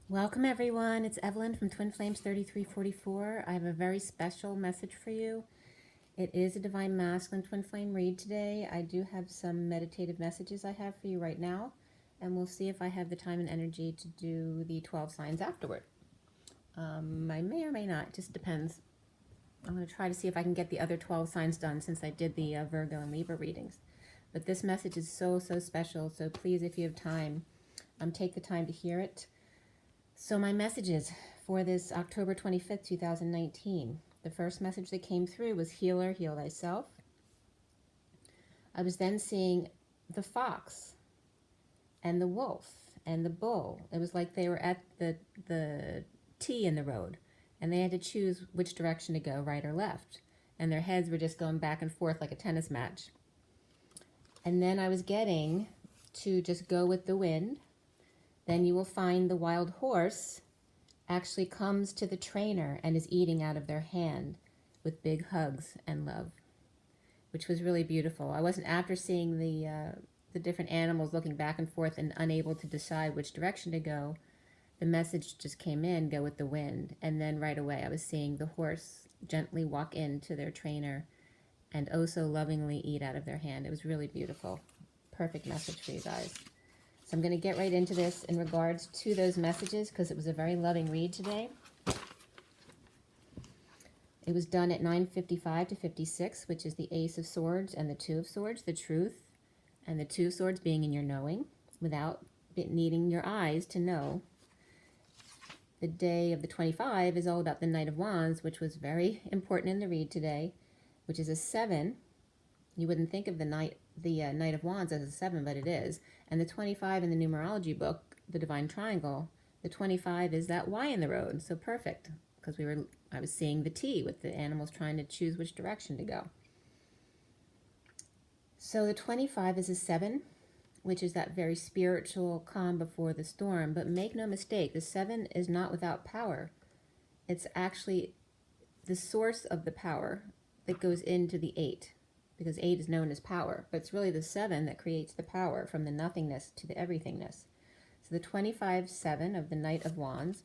Welcome everyone, it's Evelyn from Twin Flames 3344. I have a very special message for you. It is a Divine Masculine Twin Flame read today. I do have some meditative messages I have for you right now, and we'll see if I have the time and energy to do the 12 signs afterward. I may or may not, it just depends. I'm going to try to see if I can get the other 12 signs done since I did the Virgo and Libra readings. But this message is so special, so please, if you have time, take the time to hear it. So my messages for this October 25th, 2019. The first message that came through was Healer, Heal Thyself. I was then seeing the fox and the wolf and the bull. It was like they were at the T in the road and they had to choose which direction to go, right or left. And their heads were just going back and forth like a tennis match. And then I was getting to just go with the wind. Then you will find the wild horse actually comes to the trainer and is eating out of their hand with big hugs and love, which was really beautiful. I wasn't, after seeing the different animals looking back and forth and unable to decide which direction to go, the message just came in, go with the wind. And then right away I was seeing the horse gently walk into their trainer and oh so lovingly eat out of their hand. It was really beautiful. Perfect message for you guys. So I'm going to get right into this in regards to those messages because it was a very loving read today. It was done at 9:55 to 56, which is the Ace of Swords and the Two of Swords, the truth, and the Two of Swords being in your knowing without needing your eyes to know. The day of the 25 is all about the Knight of Wands, which was very important in the read today, which is a 7. You wouldn't think of the Knight of Wands as a 7, but it is. And the 25 in the numerology book, the Divine Triangle, the 25 is that Y in the road. So perfect, because I was seeing the T with the animals trying to choose which direction to go. So the 25 is a 7, which is that very spiritual calm before the storm. But make no mistake, the 7 is not without power. It's actually the source of the power that goes into the 8. Because 8 is known as power, but it's really the 7 that creates the power from the nothingness to the everythingness. So the 25-7 of the Knight of Wands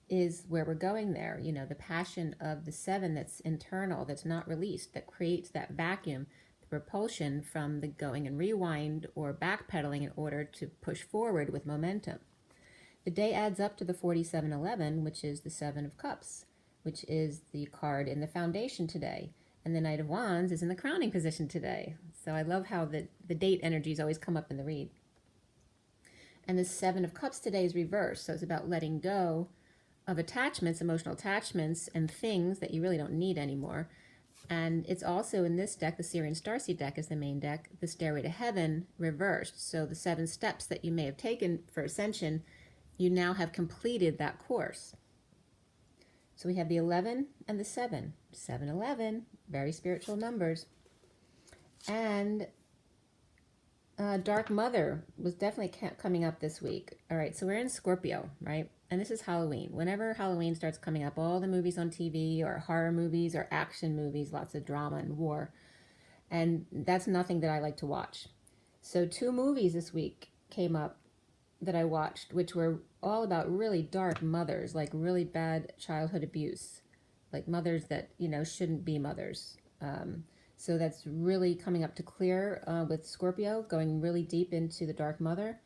is where we're going there. You know, the passion of the 7 that's internal, that's not released, that creates that vacuum, the propulsion from the going and rewind or backpedaling in order to push forward with momentum. The day adds up to the 4711, which is the 7 of Cups, which is the card in the foundation today. And the Knight of Wands is in the crowning position today. So I love how the date energies always come up in the read. And the 7 of Cups today is reversed. So it's about letting go of attachments, emotional attachments, and things that you really don't need anymore. And it's also in this deck, the SIRIAN STARSEED deck is the main deck, the Stairway to Heaven reversed. So the 7 steps that you may have taken for ascension, you now have completed that course. So we have the 11 and the 7. 7-11, very spiritual numbers. And Dark Mother was definitely coming up this week. All right, so we're in Scorpio, right? And this is Halloween. Whenever Halloween starts coming up, all the movies on TV or horror movies or action movies, lots of drama and war. And that's nothing that I like to watch. So 2 movies this week came up that I watched, which were all about really dark mothers, like really bad childhood abuse, like mothers that, you know, shouldn't be mothers. So that's really coming up to clear with Scorpio, going really deep into the dark mother.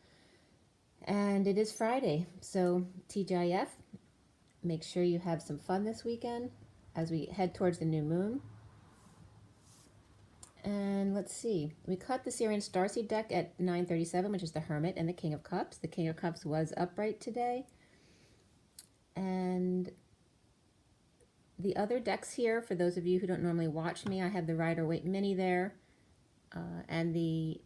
And it is Friday, so TGIF, make sure you have some fun this weekend as we head towards the new moon. And let's see, we cut the SIRIAN STARSEED deck at 9:37, which is the Hermit and the King of Cups. The King of Cups was upright today. And the other decks here, for those of you who don't normally watch me, I have the Rider-Waite Mini there, and the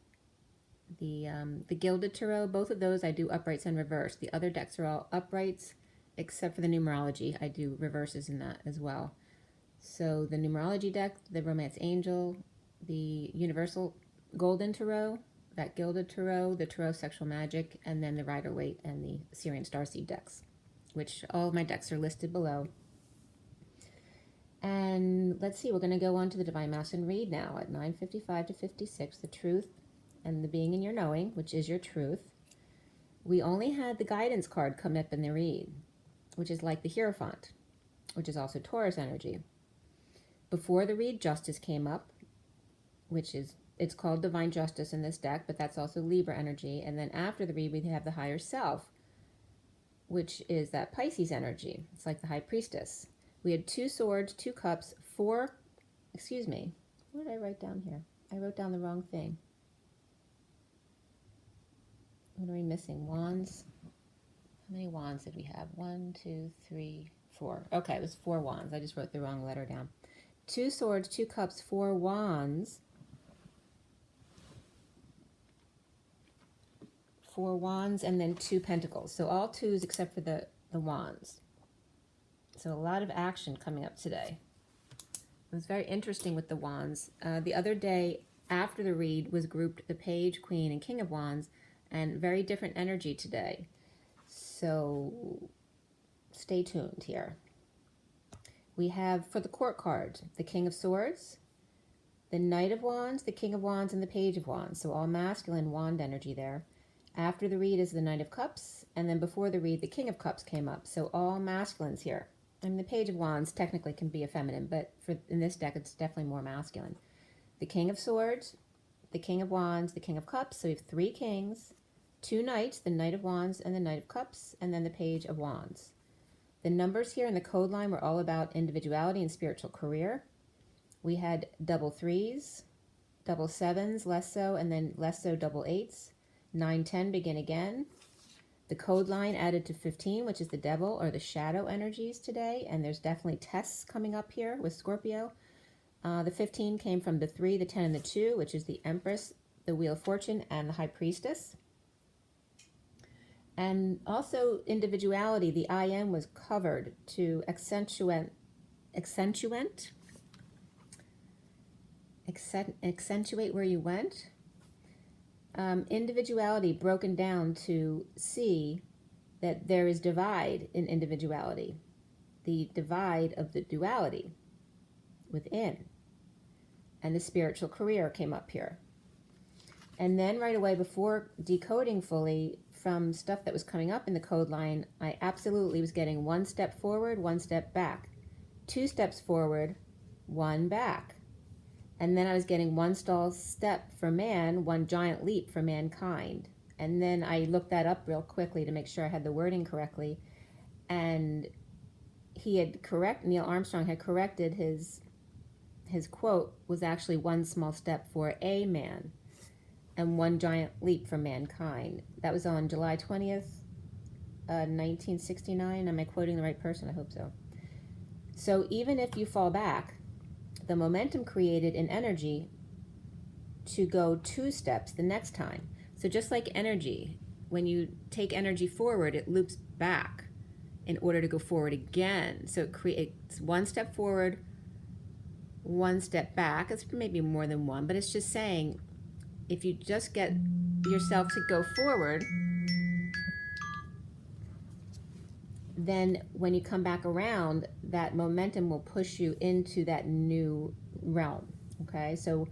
Gilded Tarot. Both of those I do uprights and reverse. The other decks are all uprights, except for the Numerology. I do reverses in that as well. So the Numerology deck, the Romance Angel, the Universal Golden Tarot, that Gilded Tarot, the Tarot Sexual Magic, and then the Rider-Waite and the SIRIAN STARSEED decks, which all of my decks are listed below. And let's see, we're going to go on to the Divine Masculine read now at 9:55 to 56, the truth and the being in your knowing, which is your truth, we only had the guidance card come up in the read, which is like the Hierophant, which is also Taurus energy. Before the read, Justice came up, which is, it's called Divine Justice in this deck, but that's also Libra energy. And then after the read, we have the Higher Self, which is that Pisces energy. It's like the High Priestess. We had 2 swords, 2 cups, 4, excuse me, what did I write down here? I wrote down the wrong thing. What are we missing? Wands? How many wands did we have? 1, 2, 3, 4. Okay, it was 4 wands. I just wrote the wrong letter down. 2 swords, 2 cups, 4 wands. 4 wands, and then 2 pentacles. So all 2s except for the wands. So a lot of action coming up today. It was very interesting with the wands. The other day after the read was grouped the Page, Queen, and King of Wands, and very different energy today. So stay tuned here. We have, for the court card, the King of Swords, the Knight of Wands, the King of Wands, and the Page of Wands. So all masculine wand energy there. After the read is the Knight of Cups, and then before the read, the King of Cups came up. So all masculines here. I mean, the Page of Wands technically can be a feminine, but in this deck, it's definitely more masculine. The King of Swords, the King of Wands, the King of Cups. So we have 3 kings, 2 knights, the Knight of Wands and the Knight of Cups, and then the Page of Wands. The numbers here in the code line were all about individuality and spiritual career. We had double 3s, double 7s, less so, and then less so double 8s. 9, 10, begin again. The code line added to 15, which is the devil or the shadow energies today, and there's definitely tests coming up here with Scorpio. The 15 came from the 3, the 10, and the 2, which is the Empress, the Wheel of Fortune, and the High Priestess. And also individuality, the IM was covered to accentuate where you went. Individuality broken down to see that there is divide in individuality, the divide of the duality within. And the spiritual career came up here. And then right away, before decoding fully from stuff that was coming up in the code line, I absolutely was getting 1 step forward, 1 step back, 2 steps forward, 1 back. And then I was getting 1 stall step for man, 1 giant leap for mankind. And then I looked that up real quickly to make sure I had the wording correctly. And Neil Armstrong had corrected his quote was actually 1 small step for a man and 1 giant leap for mankind. That was on July 20th, 1969. Am I quoting the right person? I hope so. So even if you fall back, the momentum created in energy to go 2 steps the next time. So just like energy, when you take energy forward, it loops back in order to go forward again. So it creates 1 step forward, 1 step back. It's maybe more than 1, but it's just saying if you just get yourself to go forward, then when you come back around, that momentum will push you into that new realm. Okay, so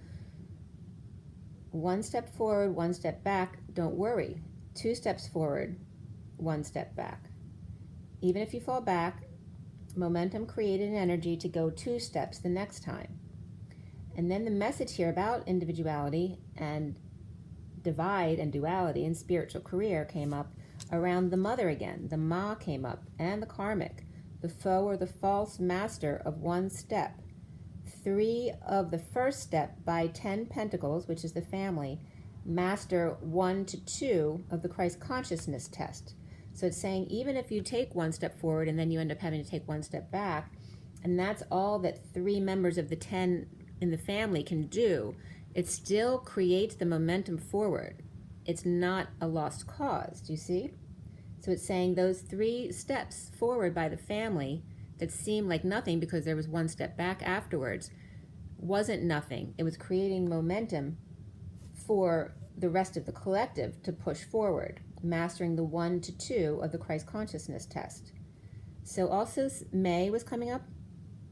1 step forward, 1 step back, don't worry. 2 steps forward, 1 step back. Even if you fall back, momentum created an energy to go 2 steps the next time. And then the message here about individuality and divide and duality and spiritual career came up around the mother again. The Ma came up, and the karmic, the foe or the false master of 1 step. 3 of the first step by 10 pentacles, which is the family, master 1 to 2 of the Christ consciousness test. So it's saying even if you take 1 step forward and then you end up having to take 1 step back, and that's all that 3 members of the 10 in the family can do, it still creates the momentum forward. It's not a lost cause, do you see? So it's saying those 3 steps forward by the family that seemed like nothing because there was 1 step back afterwards wasn't nothing. It was creating momentum for the rest of the collective to push forward, mastering the 1 to 2 of the Christ consciousness test. So also May was coming up,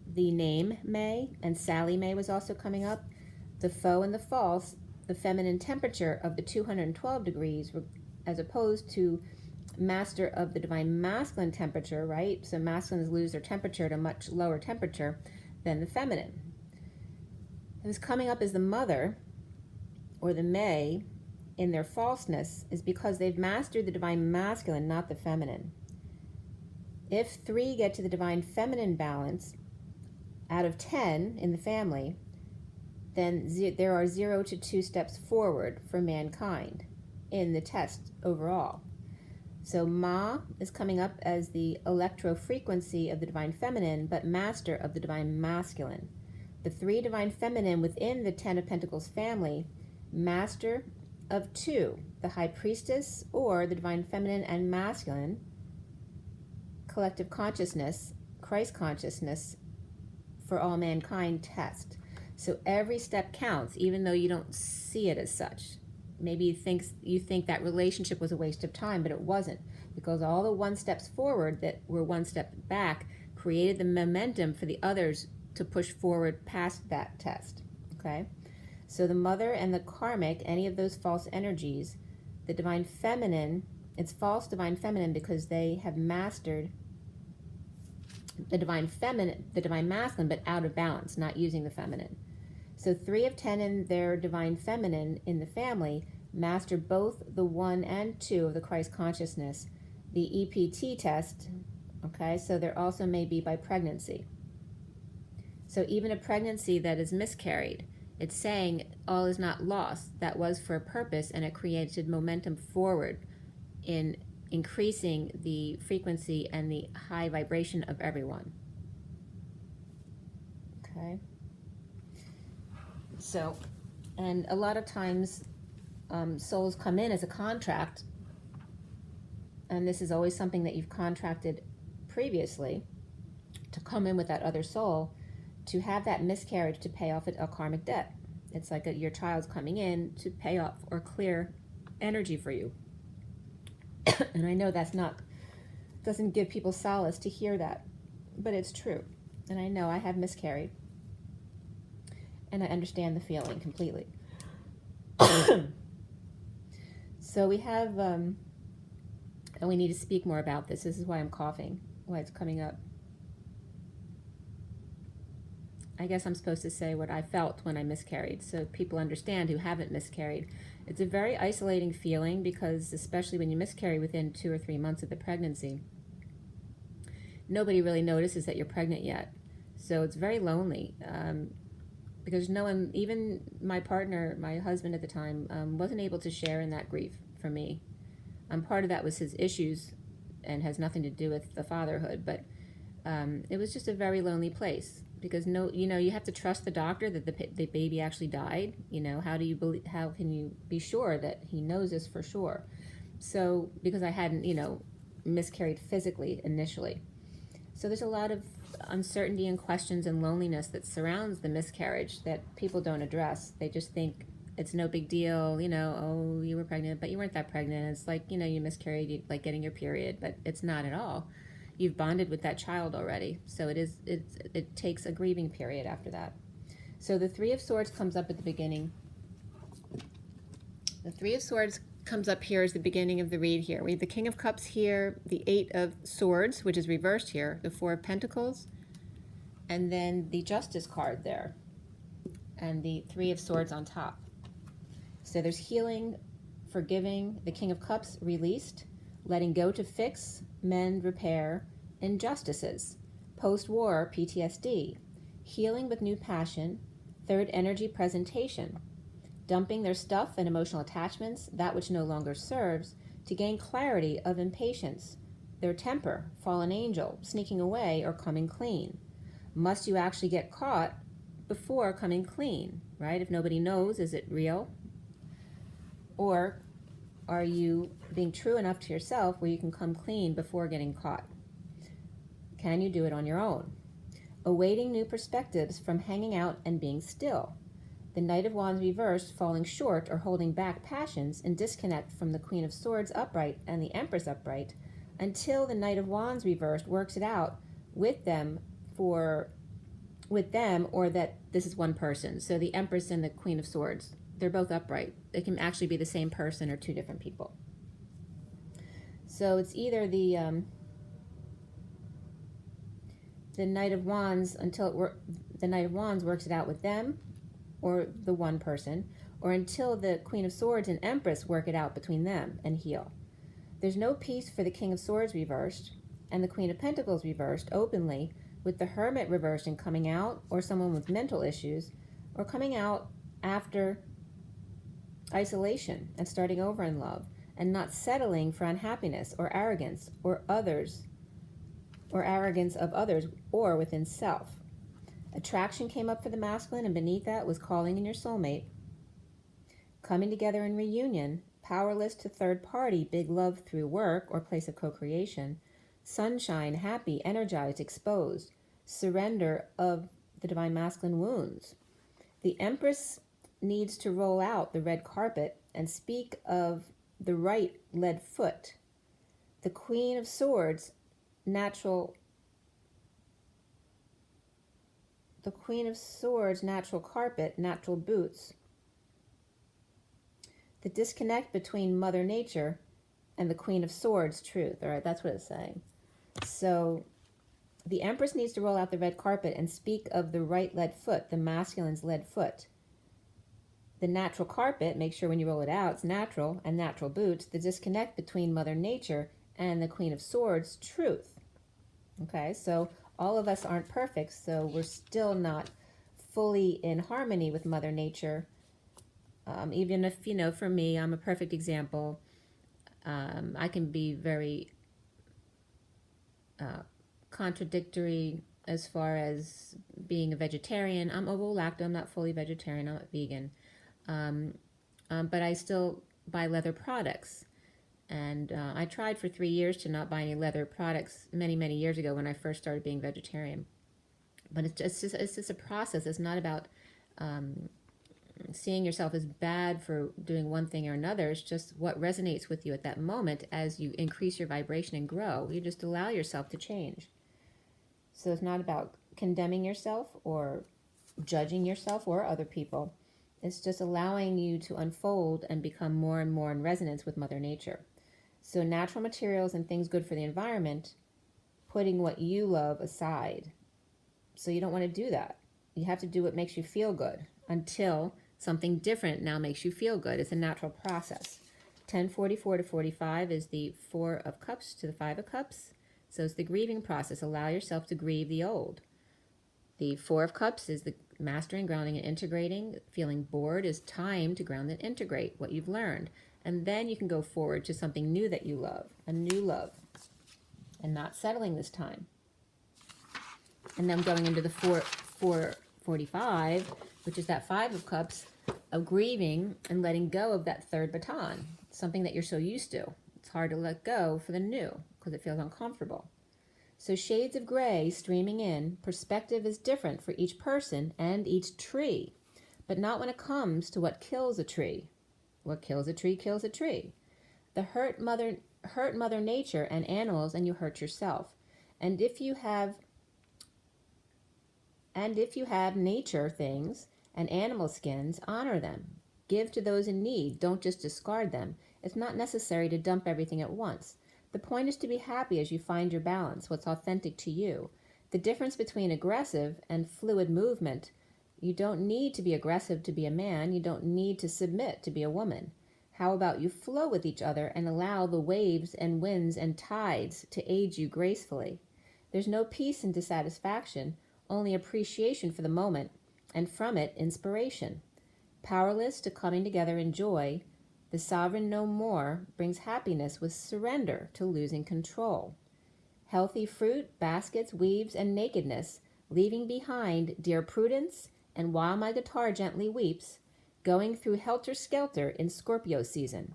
the name May, and Sally May was also coming up. The foe and the false, the feminine temperature of the 212 degrees as opposed to master of the divine masculine temperature, right? So masculines lose their temperature at a much lower temperature than the feminine. Who's coming up as the mother or the May in their falseness is because they've mastered the divine masculine, not the feminine. If 3 get to the divine feminine balance out of 10 in the family, then there are 0 to 2 steps forward for mankind in the test overall. So Ma is coming up as the electro frequency of the divine feminine, but master of the divine masculine. The 3 divine feminine within the 10 of Pentacles family, master of 2, the high priestess or the divine feminine and masculine, collective consciousness, Christ consciousness for all mankind test. So every step counts, even though you don't see it as such. Maybe you think that relationship was a waste of time, but it wasn't, because all the 1 steps forward that were 1 step back created the momentum for the others to push forward past that test. Okay? So the mother and the karmic, any of those false energies, the divine feminine, it's false divine feminine because they have mastered the divine feminine, the divine masculine, but out of balance, not using the feminine. So 3 of 10 in their divine feminine in the family master both the 1 and 2 of the Christ consciousness, the EPT test. Okay, so there also may be by pregnancy. So even a pregnancy that is miscarried, it's saying all is not lost. That was for a purpose, and it created momentum forward in increasing the frequency and the high vibration of everyone. Okay. So, and a lot of times souls come in as a contract, and this is always something that you've contracted previously, to come in with that other soul to have that miscarriage to pay off a karmic debt. It's like your child's coming in to pay off or clear energy for you. And I know doesn't give people solace to hear that, but it's true. And I know I have miscarried, and I understand the feeling completely. So we have, and we need to speak more about this. This is why I'm coughing, why it's coming up. I guess I'm supposed to say what I felt when I miscarried, so people understand who haven't miscarried. It's a very isolating feeling, because especially when you miscarry within 2 or 3 months of the pregnancy, nobody really notices that you're pregnant yet. So it's very lonely, because no one, even my partner, my husband at the time, wasn't able to share in that grief for me. Part of that was his issues and has nothing to do with the fatherhood, but it was just a very lonely place. Because you have to trust the doctor that the baby actually died. How can you be sure that he knows this for sure? So, because I hadn't, miscarried physically initially. So there's a lot of uncertainty and questions and loneliness that surrounds the miscarriage that people don't address. They just think it's no big deal, oh, you were pregnant, but you weren't that pregnant. It's like, you miscarried, like getting your period, but it's not at all. You've bonded with that child already, so it takes a grieving period after that. So the 3 of Swords comes up at the beginning. The 3 of Swords comes up here as the beginning of the read here. We have the King of Cups here, the 8 of Swords, which is reversed here, the 4 of Pentacles, and then the Justice card there, and the 3 of Swords on top. So there's healing, forgiving, the King of Cups released, letting go to fix, mend, repair, injustices, post-war PTSD, healing with new passion, 3rd energy presentation, dumping their stuff and emotional attachments, that which no longer serves, to gain clarity of impatience, their temper, fallen angel, sneaking away or coming clean. Must you actually get caught before coming clean, right? If nobody knows, is it real? Or are you being true enough to yourself where you can come clean before getting caught? Can you do it on your own? Awaiting new perspectives from hanging out and being still. The Knight of Wands reversed, falling short or holding back passions and disconnect from the Queen of Swords upright and the Empress upright until the Knight of Wands reversed works it out with them, or that this is one person. So the Empress and the Queen of Swords, they're both upright. They can actually be the same person or 2 different people. So it's either the Knight of Wands the Knight of Wands works it out with them, or the one person, or until the Queen of Swords and Empress work it out between them and heal. There's no peace for the King of Swords reversed and the Queen of Pentacles reversed openly, with the Hermit reversed and coming out, or someone with mental issues, or coming out after isolation and starting over in love, and not settling for unhappiness or arrogance or others, or arrogance of others or within self. Attraction came up for the masculine, and beneath that was calling in your soulmate, coming together in reunion, powerless to third party, big love through work or place of co-creation, sunshine, happy, energized, exposed, surrender of the divine masculine wounds. The Empress needs to roll out the red carpet and speak of the right lead foot. The Queen of Swords, natural carpet, natural boots. The disconnect between Mother Nature and the Queen of Swords, truth. All right, that's what it's saying. So the Empress needs to roll out the red carpet and speak of the right lead foot, the masculine's lead foot. The natural carpet, make sure when you roll it out, it's natural, and natural boots, the disconnect between Mother Nature and the Queen of Swords, truth. Okay, so all of us aren't perfect, so we're still not fully in harmony with Mother Nature. Even if, for me, I'm a perfect example. I can be very contradictory as far as being a vegetarian. I'm ovo-lacto, I'm not fully vegetarian, I'm not vegan. But I still buy leather products. And I tried for 3 years to not buy any leather products many, many years ago when I first started being vegetarian. But it's just a process. It's not about seeing yourself as bad for doing one thing or another. It's just what resonates with you at that moment as you increase your vibration and grow. You just allow yourself to change. So it's not about condemning yourself or judging yourself or other people. It's just allowing you to unfold and become more and more in resonance with Mother Nature. So natural materials and things good for the environment, putting what you love aside. So you don't want to do that. You have to do what makes you feel good until something different now makes you feel good. It's a natural process. 1044 to 45 is the 4 of Cups to the 5 of Cups. So it's the grieving process. Allow yourself to grieve the old. The 4 of Cups is the mastering, grounding, and integrating. Feeling bored is time to ground and integrate what you've learned. And then you can go forward to something new that you love, a new love, and not settling this time. And then going into the 445, which is that 5 of Cups, of grieving and letting go of that third baton, something that you're so used to. It's hard to let go for the new because it feels uncomfortable. So shades of gray streaming in. Perspective is different for each person and each tree, but not when it comes to what kills a tree. What kills a tree kills a tree. The hurt mother nature and animals, and you hurt yourself. And if you have nature things and animal skins, honor them. Give to those in need. Don't just discard them. It's not necessary to dump everything at once. The point is to be happy as you find your balance, what's authentic to you. The difference between aggressive and fluid movement, you don't need to be aggressive to be a man. You don't need to submit to be a woman. How about you flow with each other and allow the waves and winds and tides to aid you gracefully? There's no peace in dissatisfaction, only appreciation for the moment, and from it, inspiration. Powerless to coming together in joy, the sovereign no more brings happiness with surrender to losing control. Healthy fruit, baskets, weaves, and nakedness, leaving behind dear prudence, and while my guitar gently weeps, going through helter-skelter in Scorpio season.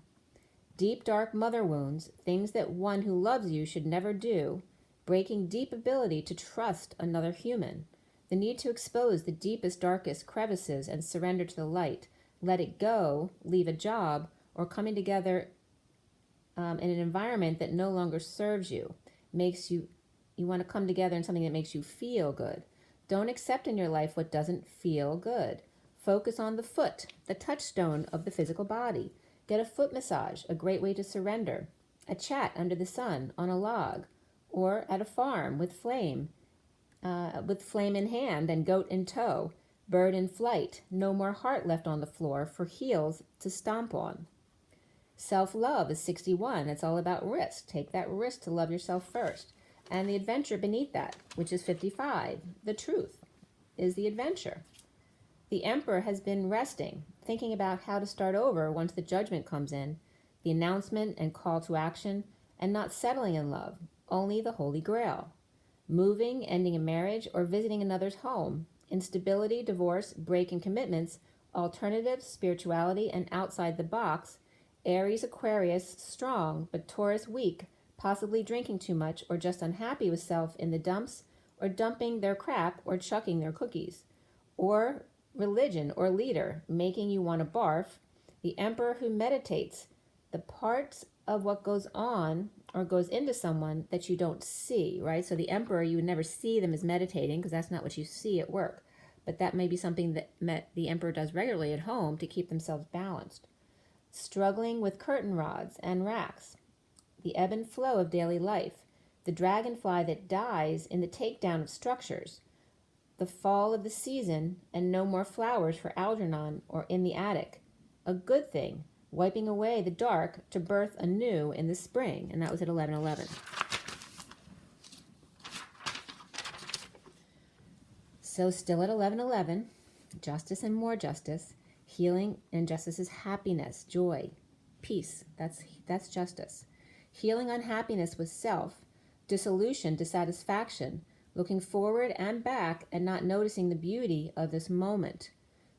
Deep, dark mother wounds, things that one who loves you should never do, breaking deep ability to trust another human. The need to expose the deepest, darkest crevices and surrender to the light. Let it go, leave a job, or coming together in an environment that no longer serves you. You want to come together in something that makes you feel good. Don't accept in your life what doesn't feel good. Focus on the foot, the touchstone of the physical body. Get a foot massage, a great way to surrender. a chat under the sun on a log, or at a farm with flame in hand and goat in tow, bird in flight, no more heart left on the floor for heels to stomp on. Self-love is 61. It's all about risk. Take that risk to love yourself first. And the adventure beneath that, which is 55. The truth is the adventure. The Emperor has been resting, thinking about how to start over once the judgment comes in, the announcement and call to action, and not settling in love, only the Holy Grail. Moving, ending a marriage, or visiting another's home. Instability, divorce, break in commitments, alternatives, spirituality, and outside the box. Aries, Aquarius, strong, but Taurus, weak, possibly drinking too much or just unhappy with self in the dumps, or dumping their crap or chucking their cookies. Or religion or leader, making you want to barf. The Emperor who meditates, the parts of what goes on or goes into someone that you don't see, right? So the Emperor, you would never see them as meditating because that's not what you see at work. But that may be something that the Emperor does regularly at home to keep themselves balanced. Struggling with curtain rods and racks, the ebb and flow of daily life, the dragonfly that dies in the takedown of structures, the fall of the season and no more flowers for Algernon or in the attic, a good thing, wiping away the dark to birth anew in the spring, and that was at 11:11. So still at 11:11, justice and more justice. Healing and justice is happiness, joy, peace. That's justice. Healing unhappiness with self, dissolution, dissatisfaction, looking forward and back and not noticing the beauty of this moment.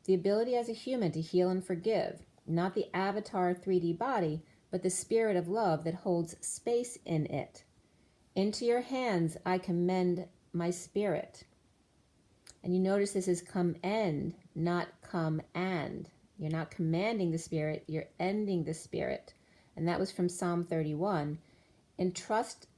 The ability as a human to heal and forgive, not the avatar 3D body, but the spirit of love that holds space in it. Into your hands I commend my spirit. And you notice this is come end, not come and. You're not commanding the spirit, you're ending the spirit. And that was from Psalm 31.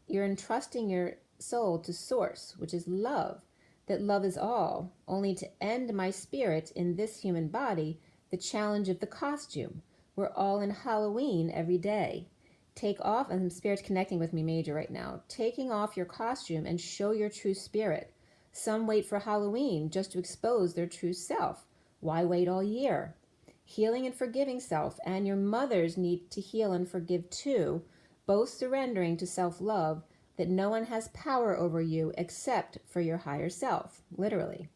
You're entrusting your soul to source, which is love, that love is all, only to end my spirit in this human body, the challenge of the costume. We're all in Halloween every day. Take off, and Spirit's connecting with me major right now, taking off your costume and show your true spirit. Some wait for Halloween just to expose their true self. Why wait all year? Healing and forgiving self, and your mothers need to heal and forgive too, both surrendering to self-love, that no one has power over you except for your higher self, literally.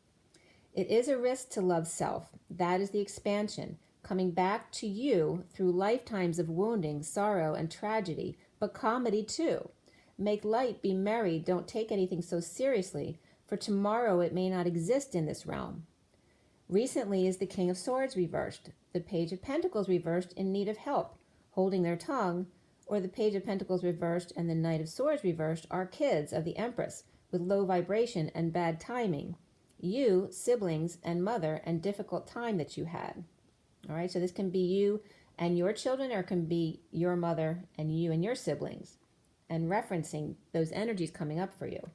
It is a risk to love self. That is the expansion, coming back to you through lifetimes of wounding, sorrow, and tragedy, but comedy too. Make light, be merry, don't take anything so seriously, for tomorrow it may not exist in this realm. Recently is the King of Swords reversed, the Page of Pentacles reversed in need of help, holding their tongue, or the Page of Pentacles reversed and the Knight of Swords reversed are kids of the Empress with low vibration and bad timing. You, siblings, and mother, and difficult time that you had. All right, so this can be you and your children, or it can be your mother and you and your siblings, and referencing those energies coming up for you.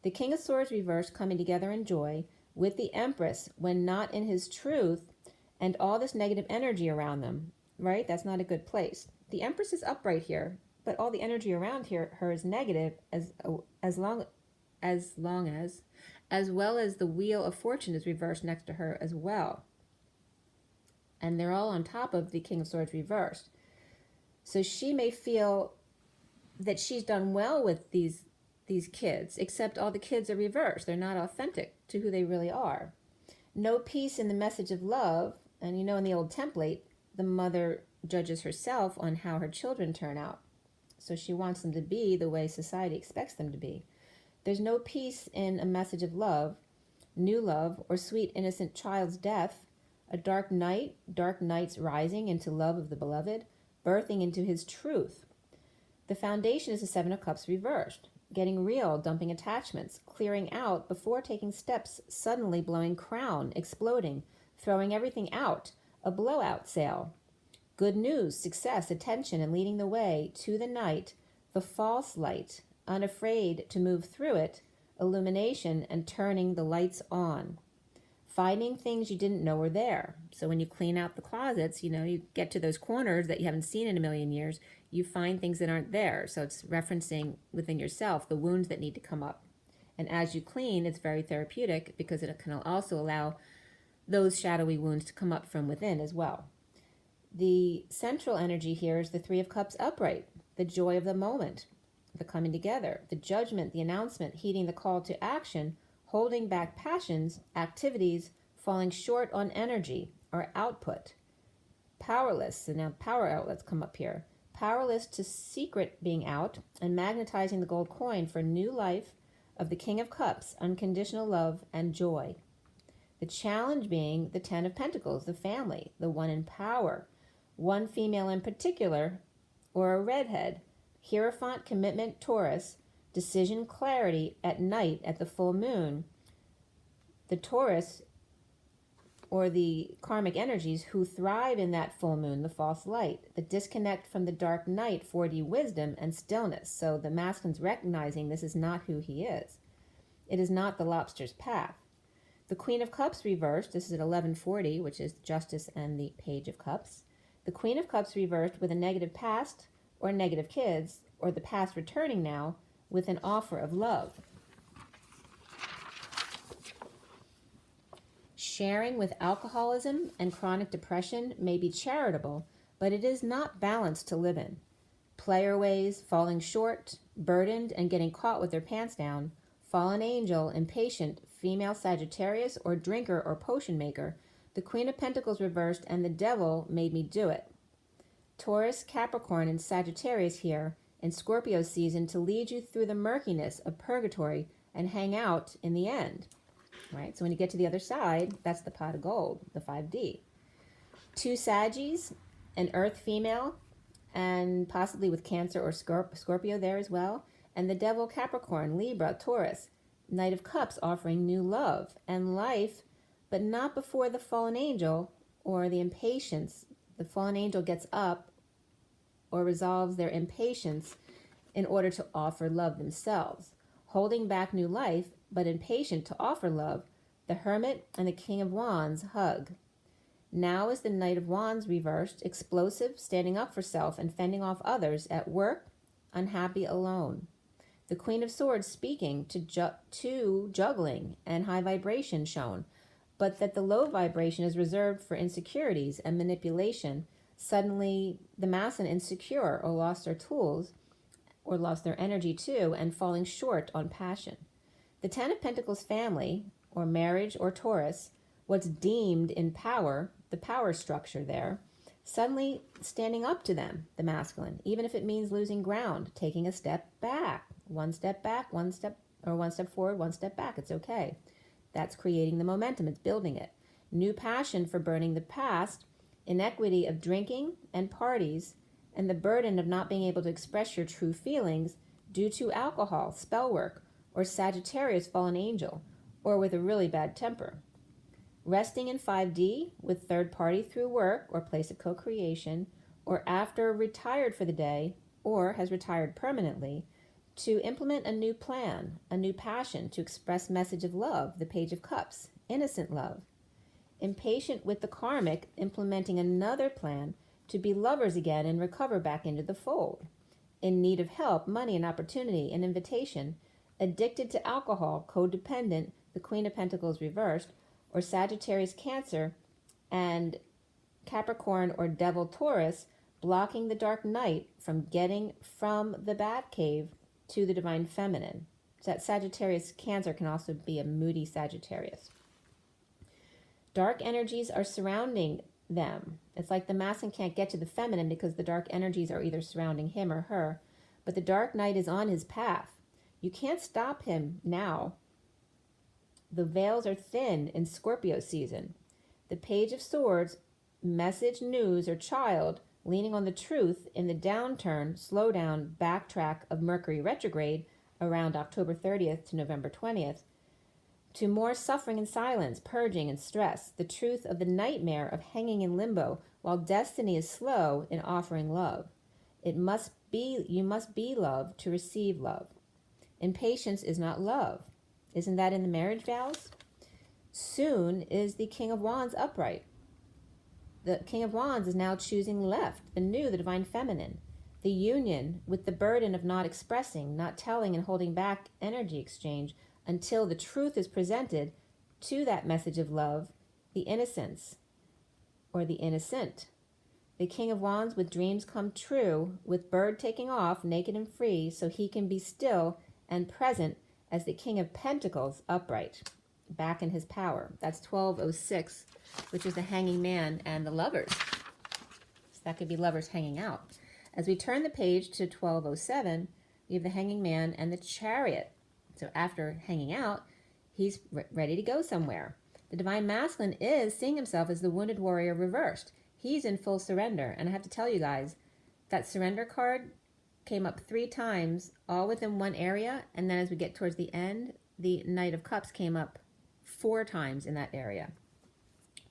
The King of Swords reversed coming together in joy with the Empress when not in his truth and all this negative energy around them, right? That's not a good place. The Empress is upright here, but all the energy around her is negative as well as the Wheel of Fortune is reversed next to her as well. And they're all on top of the King of Swords reversed. So she may feel that she's done well with these kids, except all the kids are reversed. They're not authentic to who they really are. No peace in the message of love. And you know, in the old template, the mother judges herself on how her children turn out. So she wants them to be the way society expects them to be. There's no peace in a message of love, new love, or sweet innocent child's death. A dark night, dark nights rising into love of the beloved, birthing into his truth. The foundation is the Seven of Cups reversed. Getting real, dumping attachments, clearing out before taking steps, suddenly blowing crown, exploding, throwing everything out, a blowout sale. Good news, success, attention, and leading the way to the night, the false light, unafraid to move through it, illumination, and turning the lights on. Finding things you didn't know were there. So when you clean out the closets, you get to those corners that you haven't seen in a million years, you find things that aren't there. So it's referencing within yourself the wounds that need to come up. And as you clean, it's very therapeutic because it can also allow those shadowy wounds to come up from within as well. The central energy here is the Three of Cups upright, the joy of the moment, the coming together, the judgment, the announcement, heeding the call to action, holding back passions, activities, falling short on energy or output. Powerless, and now power outlets come up here. Powerless to secret being out and magnetizing the gold coin for new life of the King of Cups, unconditional love and joy. The challenge being the Ten of Pentacles, the family, the one in power, one female in particular, or a redhead, Hierophant, commitment, Taurus, decision, clarity at night at the full moon. The Taurus, or the karmic energies who thrive in that full moon, the false light, the disconnect from the dark night, 4D wisdom and stillness. So the masculine's recognizing this is not who he is. It is not the lobster's path. The Queen of Cups reversed, this is at 1140, which is Justice and the Page of Cups. The Queen of Cups reversed with a negative past or negative kids, or the past returning now with an offer of love. Sharing with alcoholism and chronic depression may be charitable, but it is not balanced to live in. Player-ways, falling short, burdened, and getting caught with their pants down, fallen angel, impatient, female Sagittarius, or drinker or potion maker, the Queen of Pentacles reversed, and the devil made me do it. Taurus, Capricorn, and Sagittarius here in Scorpio season to lead you through the murkiness of purgatory and hang out in the end. Right? So when you get to the other side, that's the pot of gold, the 5D. Two Saggies, an Earth female, and possibly with Cancer or Scorpio there as well, and the devil Capricorn, Libra, Taurus, Knight of Cups offering new love and life, but not before the fallen angel or the impatience. The fallen angel gets up or resolves their impatience in order to offer love themselves, holding back new life, but impatient to offer love. The Hermit and the King of Wands hug. Now is the Knight of Wands reversed, explosive, standing up for self and fending off others at work, unhappy alone. The Queen of Swords speaking to juggling and high vibration shown, but that the low vibration is reserved for insecurities and manipulation. Suddenly, the masculine insecure or lost their tools or lost their energy too and falling short on passion. The Ten of Pentacles family, or marriage or Taurus, what's deemed in power, the power structure there, suddenly standing up to them, the masculine, even if it means losing ground, taking a step back, one step back, one step forward, one step back. It's okay. That's creating the momentum. It's building it. New passion for burning the past, inequity of drinking and parties, and the burden of not being able to express your true feelings due to alcohol, spell work, or Sagittarius fallen angel, or with a really bad temper. Resting in 5D with third party through work or place of co-creation, or after retired for the day, or has retired permanently, to implement a new plan, a new passion to express message of love, the Page of Cups, innocent love. Impatient with the karmic, implementing another plan to be lovers again and recover back into the fold. In need of help, money and opportunity and invitation. Addicted to alcohol, codependent, the Queen of Pentacles reversed, or Sagittarius Cancer, and Capricorn or Devil Taurus, blocking the dark night from getting from the bat cave to the divine feminine. So that Sagittarius Cancer can also be a moody Sagittarius. Dark energies are surrounding them. It's like the masculine can't get to the feminine because the dark energies are either surrounding him or her, but the dark night is on his path. You can't stop him now. The veils are thin in Scorpio season. The Page of Swords, message, news, or child, leaning on the truth in the downturn, slowdown, backtrack of Mercury retrograde around October 30th to November 20th, to more suffering and silence, purging and stress, the truth of the nightmare of hanging in limbo while destiny is slow in offering love. You must be love to receive love. Impatience is not love. Isn't that in the marriage vows? Soon is the King of Wands upright. The King of Wands is now choosing left, the new, the divine feminine. The union with the burden of not expressing, not telling, and holding back energy exchange until the truth is presented to that message of love, the innocence or the innocent. The King of Wands with dreams come true, with bird taking off, naked and free, so he can be still and present as the King of Pentacles upright, back in his power. That's 1206, which is the Hanging Man and the Lovers. So that could be lovers hanging out. As we turn the page to 1207, we have the Hanging Man and the Chariot. So after hanging out, he's ready to go somewhere. The Divine Masculine is seeing himself as the Wounded Warrior reversed. He's in full surrender. And I have to tell you guys, that surrender card came up 3 times, all within one area. And then as we get towards the end, the Knight of Cups came up 4 times in that area.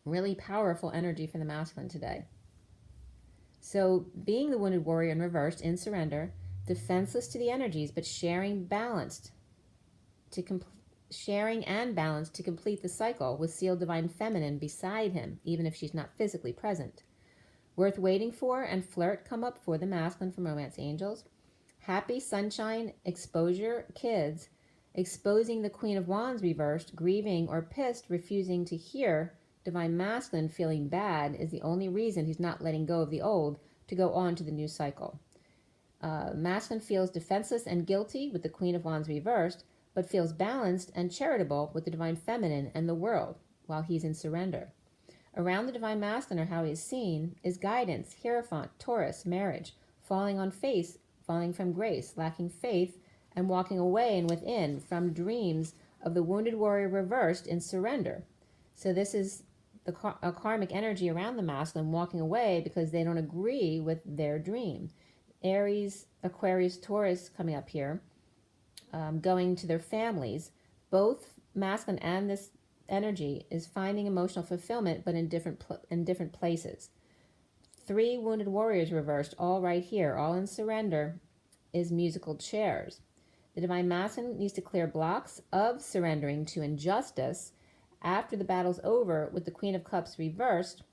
Really powerful energy for the masculine today. So being the Wounded Warrior in reversed, in surrender, defenseless to the energies, but sharing and balanced to complete the cycle with Sealed Divine Feminine beside him, even if she's not physically present. Worth Waiting For and Flirt come up for the masculine from Romance Angels. Happy, Sunshine, Exposure, Kids, exposing the Queen of Wands reversed, grieving or pissed, refusing to hear Divine Masculine, feeling bad is the only reason he's not letting go of the old to go on to the new cycle. Masculine feels defenseless and guilty with the Queen of Wands reversed, but feels balanced and charitable with the Divine Feminine and the world while he's in surrender. Around the Divine Masculine, or how he is seen, is guidance, Hierophant, Taurus, marriage, falling on face, falling from grace, lacking faith, and walking away and within from dreams of the Wounded Warrior reversed in surrender. So this is a karmic energy around the masculine walking away because they don't agree with their dream. Aries, Aquarius, Taurus coming up here. Going to their families, both masculine and this energy is finding emotional fulfillment, but in different places. 3 Wounded Warriors reversed, all right here, all in surrender, is musical chairs. The Divine Masculine needs to clear blocks of surrendering to injustice after the battle's over, with the Queen of Cups reversed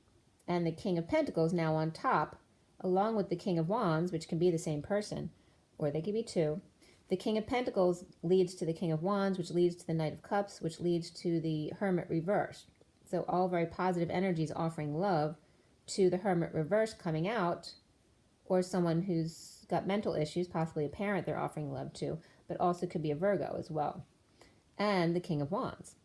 and the King of Pentacles now on top, along with the King of Wands, which can be the same person, or they could be 2. The King of Pentacles leads to the King of Wands, which leads to the Knight of Cups, which leads to the Hermit reversed. So all very positive energies offering love to the Hermit reversed coming out, or someone who's got mental issues, possibly a parent they're offering love to, but also could be a Virgo as well. And the King of Wands.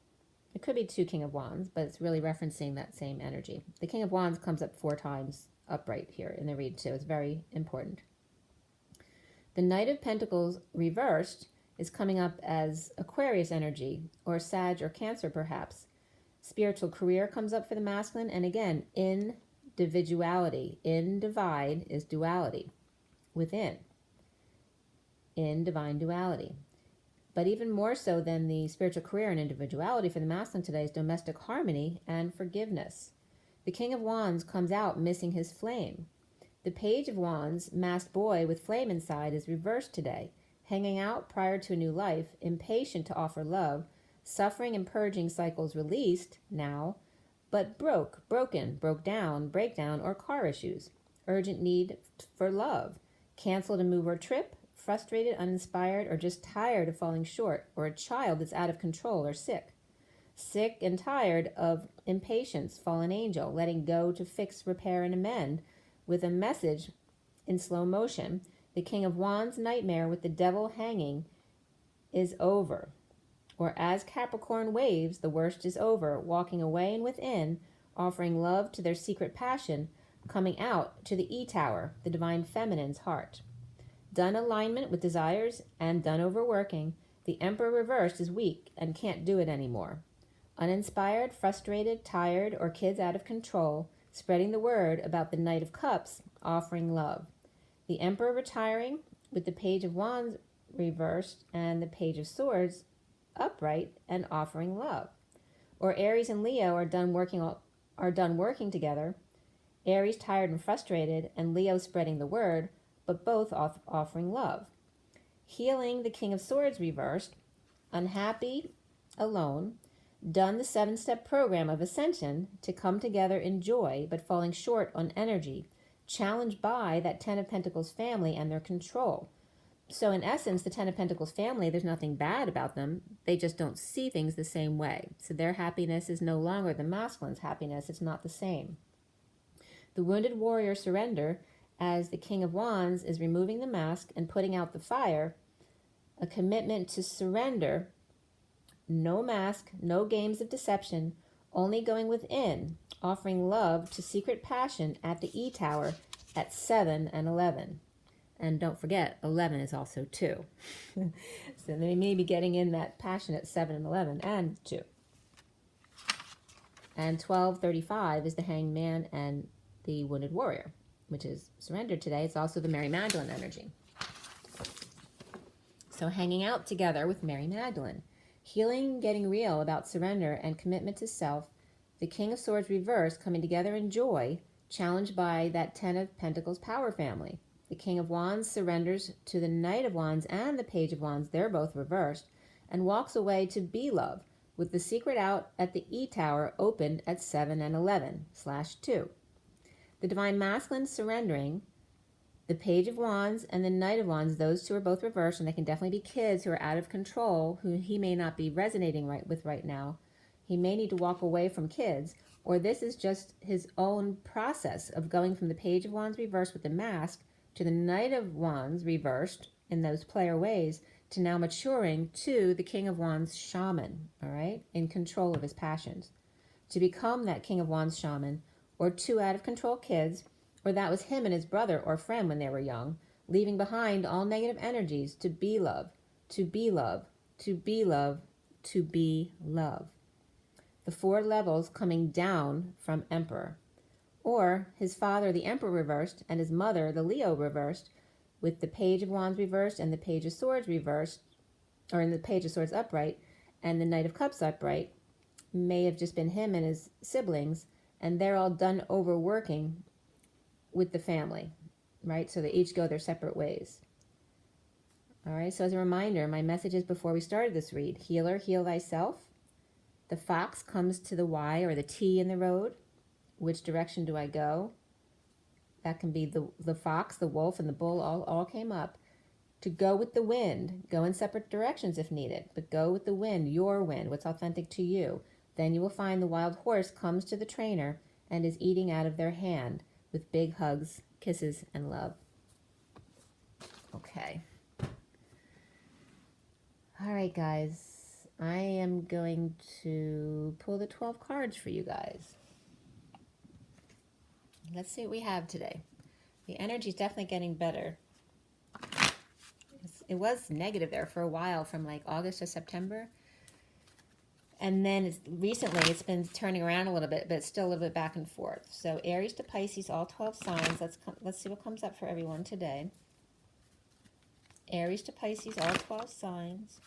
It could be 2 King of Wands, but it's really referencing that same energy. The King of Wands comes up 4 times upright here in the read too. It's very important. The Knight of Pentacles reversed is coming up as Aquarius energy, or Sag or Cancer perhaps. Spiritual career comes up for the masculine, and again, individuality. In divide is duality, within. In divine duality. But even more so than the spiritual career and individuality for the masculine today is domestic harmony and forgiveness. The King of Wands comes out missing his flame. The Page of Wands, masked boy with flame inside, is reversed today, hanging out prior to a new life, impatient to offer love, suffering and purging cycles released now, but broken, breakdown, or car issues, urgent need for love, canceled a move or trip, frustrated, uninspired, or just tired of falling short, or a child that's out of control or sick and tired of impatience, fallen angel, letting go to fix, repair, and amend, with a message in slow motion. The King of Wands nightmare with the devil hanging is over. Or as Capricorn waves, the worst is over, walking away and within, offering love to their secret passion, coming out to the E-Tower, the Divine Feminine's heart. Done alignment with desires and done overworking, the Emperor reversed is weak and can't do it anymore. Uninspired, frustrated, tired, or kids out of control, spreading the word about the Knight of Cups, offering love. The Emperor retiring with the Page of Wands reversed and the Page of Swords upright and offering love. Or Aries and Leo are done working together. Aries tired and frustrated, and Leo spreading the word, but both offering love. Healing the King of Swords reversed, unhappy, alone, done the 7-step program of ascension to come together in joy, but falling short on energy, challenged by that Ten of Pentacles family and their control. So in essence, the Ten of Pentacles family, there's nothing bad about them. They just don't see things the same way. So their happiness is no longer the masculine's happiness. It's not the same. The wounded warrior surrender, as the King of Wands is removing the mask and putting out the fire, a commitment to surrender, no mask, no games of deception, only going within, offering love to secret passion at the E Tower at 7 and 11. And don't forget, 11 is also 2. So they may be getting in that passion at 7 and 11 and 2. And 1235 is the Hanged Man and the Wounded Warrior, which is surrendered today. It's also the Mary Magdalene energy. So hanging out together with Mary Magdalene. Healing, getting real about surrender and commitment to self. The King of Swords reversed, coming together in joy, challenged by that Ten of Pentacles power family. The King of Wands surrenders to the Knight of Wands and the Page of Wands, they're both reversed, and walks away to be love, with the secret out at the E Tower opened at 7 and 11/2. The Divine Masculine surrendering, the Page of Wands and the Knight of Wands, those two are both reversed, and they can definitely be kids who are out of control, who he may not be resonating with right now. He may need to walk away from kids, or this is just his own process of going from the Page of Wands reversed with the mask to the Knight of Wands reversed in those player ways, to now maturing to the King of Wands shaman, all right, in control of his passions. To become that King of Wands shaman, or two out of control kids, or that was him and his brother or friend when they were young, leaving behind all negative energies to be love, to be love, to be love, to be love. The 4 levels coming down from Emperor. Or his father, the Emperor reversed, and his mother, the Leo reversed, with the Page of Wands reversed and the Page of Swords reversed, or in the Page of Swords upright, and the Knight of Cups upright, may have just been him and his siblings, and they're all done overworking with the family, right? So they each go their separate ways. All right, so as a reminder, my messages before we started this read: healer, heal thyself. The fox comes to the Y or the T in the road. Which direction do I go? That can be the fox, the wolf, and the bull all came up. To go with the wind, go in separate directions if needed, but go with the wind, your wind, what's authentic to you. Then you will find the wild horse comes to the trainer and is eating out of their hand with big hugs, kisses, and love. Okay. All right, guys. I am going to pull the 12 cards for you guys. Let's see what we have today. The energy is definitely getting better. It was negative there for a while, from like August to September. And then recently it's been turning around a little bit, but it's still a little bit back and forth. So Aries to Pisces, all 12 signs. Let's see what comes up for everyone today. Aries to Pisces, all 12 signs.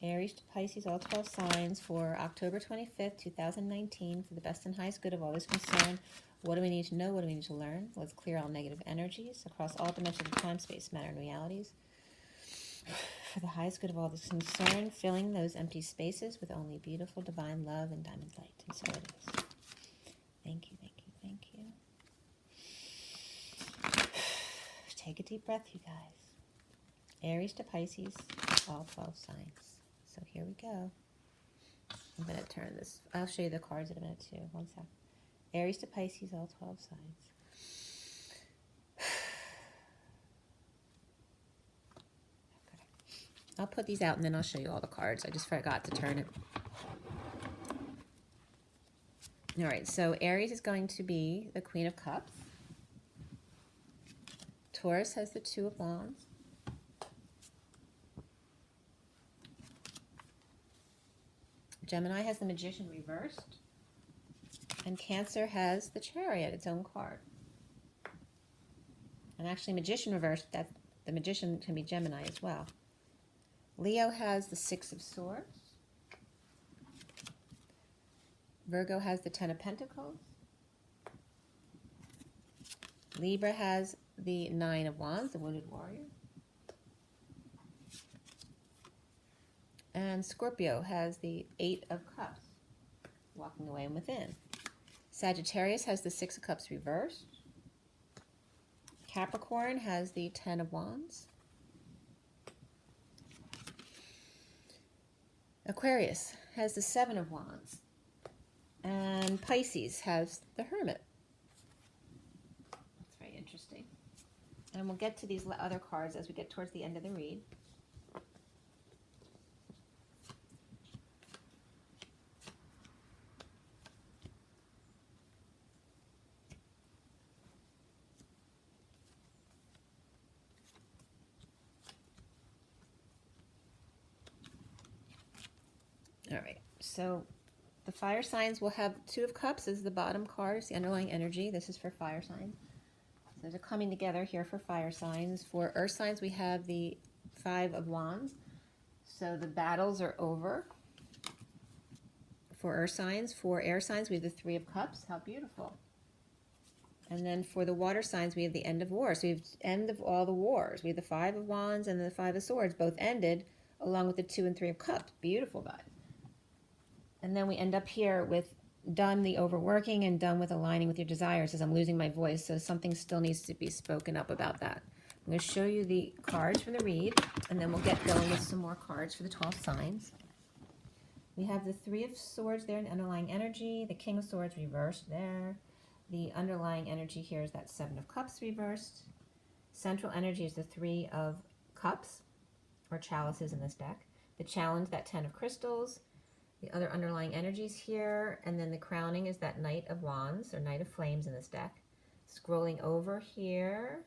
Aries to Pisces, all 12 signs for October 25th, 2019, for the best and highest good of all is concerned. What do we need to know? What do we need to learn? Let's clear all negative energies across all dimensions of time, space, matter, and realities. For the highest good of all is concerned, filling those empty spaces with only beautiful, divine love and diamond light. And so it is. Thank you, thank you, thank you. Take a deep breath, you guys. Aries to Pisces, all 12 signs. So here we go. I'm going to turn this. I'll show you the cards in a minute too. One sec. Aries to Pisces, all 12 signs. Okay. I'll put these out and then I'll show you all the cards. I just forgot to turn it. All right, so Aries is going to be the Queen of Cups. Taurus has the Two of Wands. Gemini has the Magician reversed. And Cancer has the Chariot, its own card. And actually Magician reversed, that the Magician can be Gemini as well. Leo has the Six of Swords. Virgo has the Ten of Pentacles. Libra has the Nine of Wands, the Wounded Warrior. And Scorpio has the Eight of Cups, walking away and within. Sagittarius has the Six of Cups reversed. Capricorn has the Ten of Wands. Aquarius has the Seven of Wands. And Pisces has the Hermit. That's very interesting. And we'll get to these other cards as we get towards the end of the read. All right, so the fire signs will have Two of Cups as the bottom card. It's the underlying energy. This is for fire signs. So they're coming together here for fire signs. For earth signs, we have the Five of Wands. So the battles are over for earth signs. For air signs, we have the Three of Cups. How beautiful. And then for the water signs, we have the end of war. So we have the end of all the wars. We have the Five of Wands and the Five of Swords, both ended, along with the Two and Three of Cups. Beautiful vibe. And then we end up here with done the overworking and done with aligning with your desires, as I'm losing my voice, so something still needs to be spoken up about that. I'm going to show you the cards from the read, and then we'll get going with some more cards for the 12 signs. We have the Three of Swords there in underlying energy, the King of Swords reversed there. The underlying energy here is that Seven of Cups reversed. Central energy is the Three of Cups, or chalices in this deck. The challenge, that Ten of Crystals. The other underlying energies here, and then the crowning is that Knight of Wands, or Knight of Flames in this deck. Scrolling over here,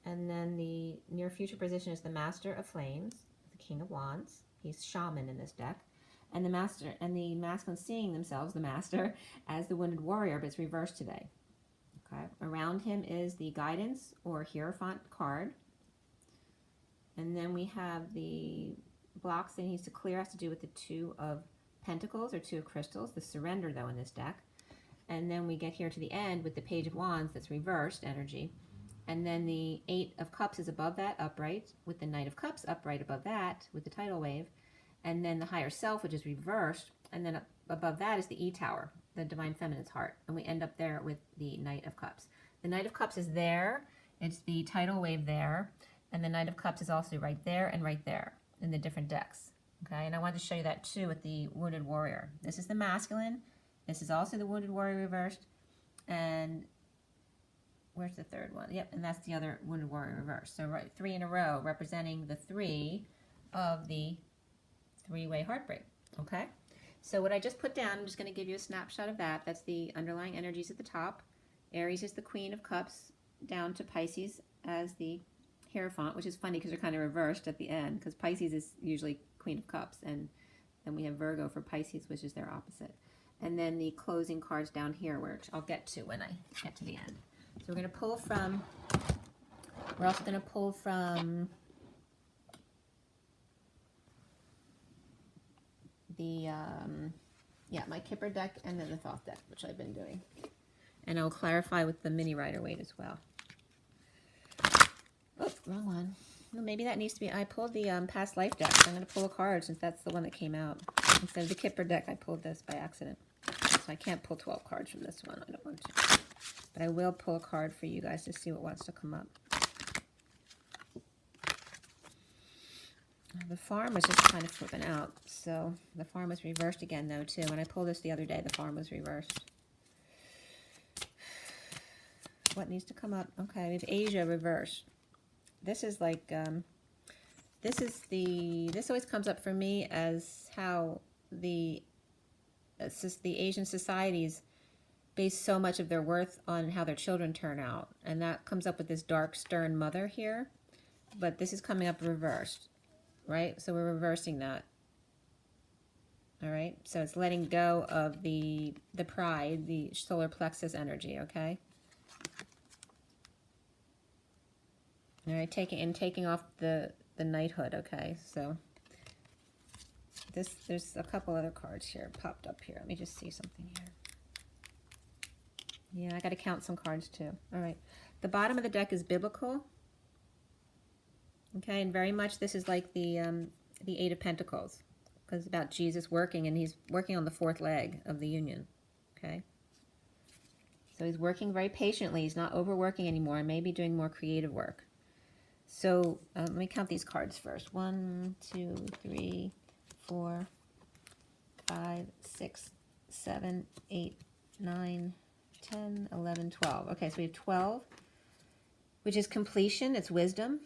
and then the near future position is the Master of Flames, the King of Wands. He's shaman in this deck. And the Master, and the masculine seeing themselves, the Master, as the Wounded Warrior, but it's reversed today. Okay. Around him is the Guidance, or Hierophant card. And then we have the blocks that he needs to clear, has to do with the Two of Pentacles, or Two of Crystals, the Surrender though in this deck. And then we get here to the end with the Page of Wands, that's reversed energy. And then the Eight of Cups is above that, upright, with the Knight of Cups upright above that, with the tidal wave. And then the Higher Self, which is reversed. And then above that is the E-Tower, the Divine Feminine's heart. And we end up there with the Knight of Cups. The Knight of Cups is there. It's the tidal wave there. And the Knight of Cups is also right there and right there in the different decks. Okay, and I wanted to show you that too with the Wounded Warrior. This is the masculine. This is also the Wounded Warrior reversed. And where's the third one? Yep, and that's the other Wounded Warrior reversed. So right, three in a row representing the three of the three-way heartbreak. Okay, so what I just put down, I'm just going to give you a snapshot of that. That's the underlying energies at the top. Aries is the Queen of Cups, down to Pisces as the Hierophant, which is funny because they're kind of reversed at the end, because Pisces is usually Queen of Cups, and then we have Virgo for Pisces, which is their opposite. And then the closing cards down here, which I'll get to when I get to the end. So we're going to pull from, we're also going to pull from the, my Kipper deck, and then the Thoth deck, which I've been doing. And I'll clarify with the mini Rider-Waite as well. Oh, wrong one. Well, maybe that needs to be, I pulled the past life deck, so I'm going to pull a card since that's the one that came out. Instead of the Kipper deck, I pulled this by accident. So I can't pull 12 cards from this one. I don't want to. But I will pull a card for you guys to see what wants to come up. The farm was just kind of flipping out. So the farm was reversed again, though, too. When I pulled this the other day, the farm was reversed. What needs to come up? Okay, we have Asia reversed. This is like, this always comes up for me as how the Asian societies base so much of their worth on how their children turn out. And that comes up with this dark, stern mother here. But this is coming up reversed, right? So we're reversing that. All right, so it's letting go of the pride, the solar plexus energy, okay? All right, taking off the knighthood, okay? So there's a couple other cards here popped up here. Let me just see something here. Yeah, I got to count some cards too. All right, the bottom of the deck is biblical. Okay, and very much this is like the Eight of Pentacles, because it's about Jesus working, and he's working on the fourth leg of the union. Okay. So he's working very patiently. He's not overworking anymore, and maybe doing more creative work. So let me count these cards first. 1, 2, 3, 4, 5, 6, 7, 8, 9, 10, 11, 12. Okay, so we have 12, which is completion. It's wisdom.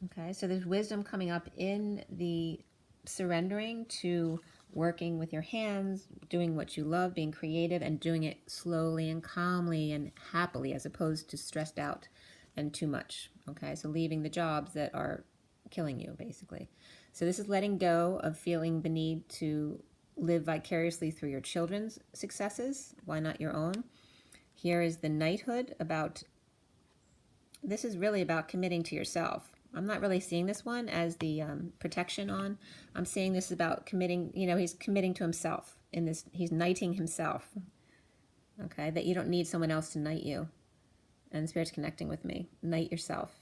Okay, so there's wisdom coming up in the surrendering to working with your hands, doing what you love, being creative, and doing it slowly and calmly and happily, as opposed to stressed out and too much. Okay, so leaving the jobs that are killing you, basically. So this is letting go of feeling the need to live vicariously through your children's successes. Why not your own? Here is the knighthood. This is really about committing to yourself. I'm not really seeing this one as the protection on. I'm seeing this about committing, he's committing to himself in this. He's knighting himself. Okay, that you don't need someone else to knight you. And the Spirit's connecting with me. Knight yourself.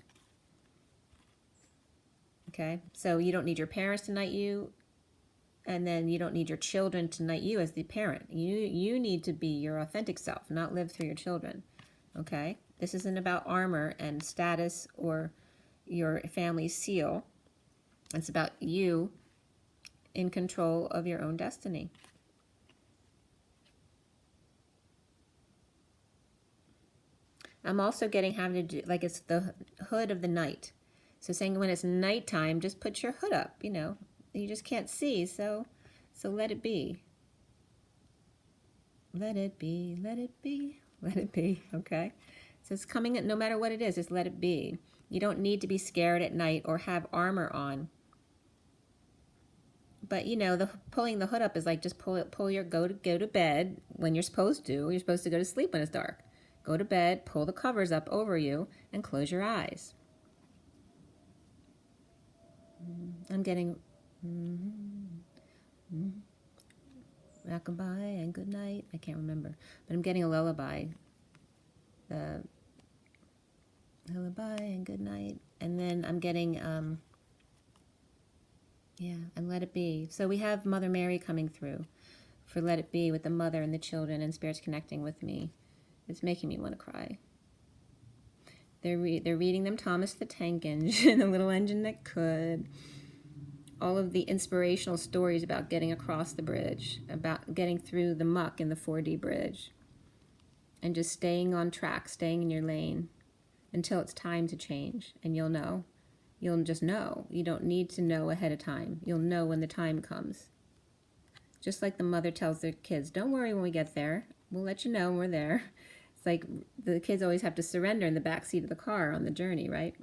Okay, so you don't need your parents to knight you, and then you don't need your children to knight you as the parent. You need to be your authentic self, not live through your children. Okay, this isn't about armor and status or your family's seal. It's about you in control of your own destiny. I'm also getting having to do, like, it's the hood of the night. So saying when it's nighttime, just put your hood up, you just can't see, so let it be. Let it be, let it be, let it be, okay? So it's coming, no matter what it is, just let it be. You don't need to be scared at night or have armor on. But the pulling the hood up is like just go to bed when you're supposed to. You're supposed to go to sleep when it's dark. Go to bed, pull the covers up over you, and close your eyes. I'm getting rockabye and good night. I can't remember, but I'm getting a lullaby. Lullaby and good night, and then I'm getting and let it be. So we have Mother Mary coming through for let it be with the mother and the children, and Spirit's connecting with me. It's making me want to cry. They're reading them Thomas the Tank Engine, The Little Engine That Could. All of the inspirational stories about getting across the bridge, about getting through the muck in the 4D bridge, and just staying on track, staying in your lane until it's time to change. And you'll know. You'll just know. You don't need to know ahead of time. You'll know when the time comes. Just like the mother tells their kids, don't worry when we get there. We'll let you know when we're there. It's like the kids always have to surrender in the back seat of the car on the journey, right?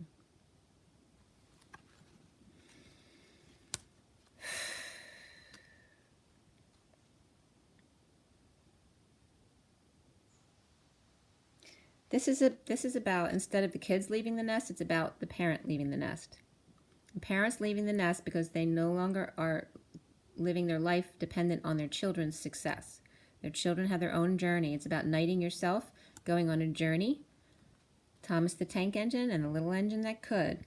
This is about, instead of the kids leaving the nest, it's about the parent leaving the nest. The parents leaving the nest because they no longer are living their life dependent on their children's success. Their children have their own journey. It's about knighting yourself, going on a journey. Thomas the Tank Engine and the Little Engine That Could.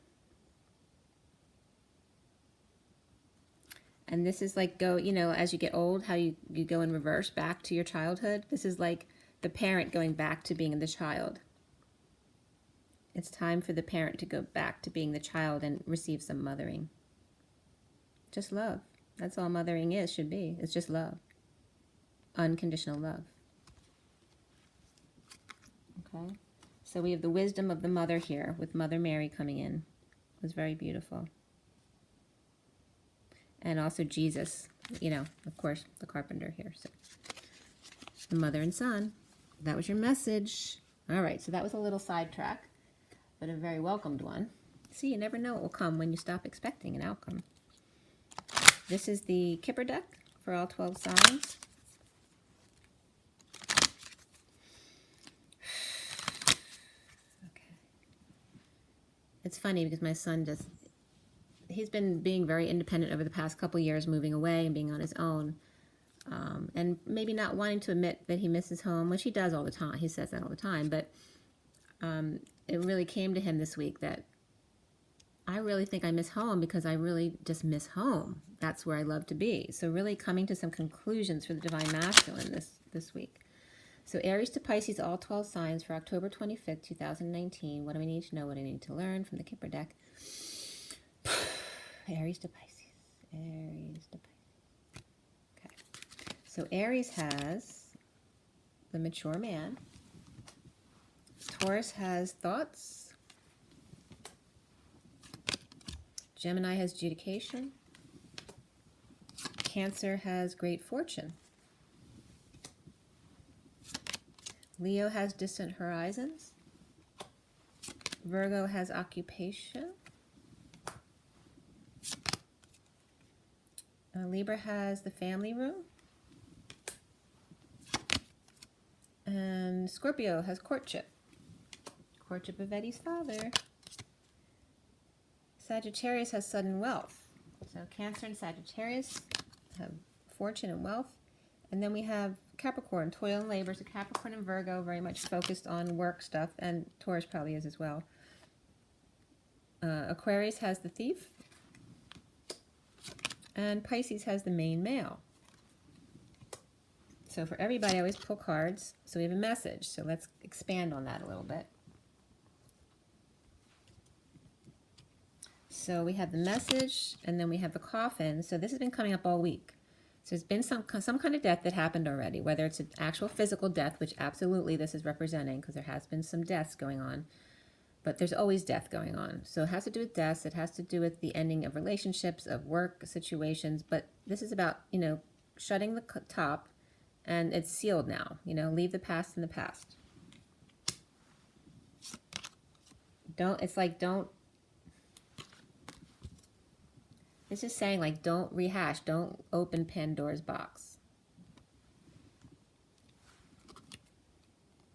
And this is like as you get old, how you go in reverse back to your childhood. This is like the parent going back to being the child. It's time for the parent to go back to being the child and receive some mothering. Just love. That's all mothering should be. It's just love. Unconditional love. Okay. So we have the wisdom of the mother here with Mother Mary coming in. It was very beautiful. And also Jesus, of course, the carpenter here. So the mother and son. That was your message. All right, so that was a little sidetrack, but a very welcomed one. See, you never know what will come when you stop expecting an outcome. This is the Kipper deck for all 12 signs. Okay. It's funny because my son he's been being very independent over the past couple years, moving away and being on his own. And maybe not wanting to admit that he misses home, which he does all the time. He says that all the time. But it really came to him this week that I really think I miss home because I really just miss home. That's where I love to be. So really coming to some conclusions for the Divine Masculine this week. So Aries to Pisces, all 12 signs for October 25th, 2019. What do we need to know? What do I need to learn from the Kipper deck? Aries to Pisces. Aries to Pisces. Okay. So Aries has the mature man. Taurus has thoughts. Gemini has judication. Cancer has great fortune. Leo has distant horizons. Virgo has occupation. Libra has the family room. And Scorpio has courtship. Courtship of Eddie's father. Sagittarius has sudden wealth. So Cancer and Sagittarius have fortune and wealth. And then we have Capricorn, toil and labor. So Capricorn and Virgo very much focused on work stuff, and Taurus probably is as well. Aquarius has the thief. And Pisces has the main male. So for everybody, I always pull cards. So we have a message. So let's expand on that a little bit. So we have the message, and then we have the coffin. So this has been coming up all week. So there's been some kind of death that happened already, whether it's an actual physical death, which absolutely this is representing, because there has been some deaths going on. But there's always death going on. So it has to do with deaths. It has to do with the ending of relationships, of work situations. But this is about, shutting the top, and it's sealed now. Leave the past in the past. It's just saying, don't rehash. Don't open Pandora's box.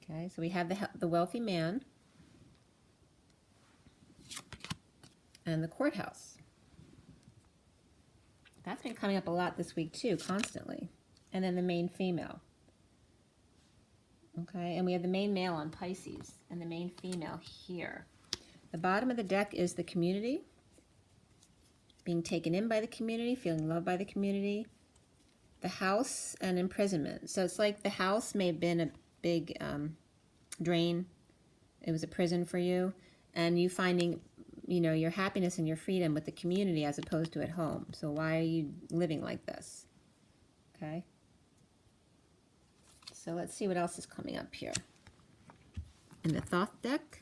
Okay, so we have the wealthy man and the courthouse. That's been coming up a lot this week too, constantly. And then the main female. Okay, and we have the main male on Pisces and the main female here. The bottom of the deck is the community. Being taken in by the community, feeling loved by the community. The house and imprisonment. So it's like the house may have been a big drain. It was a prison for you. And you finding, your happiness and your freedom with the community as opposed to at home. So why are you living like this? Okay. So let's see what else is coming up here. In the Thoth deck.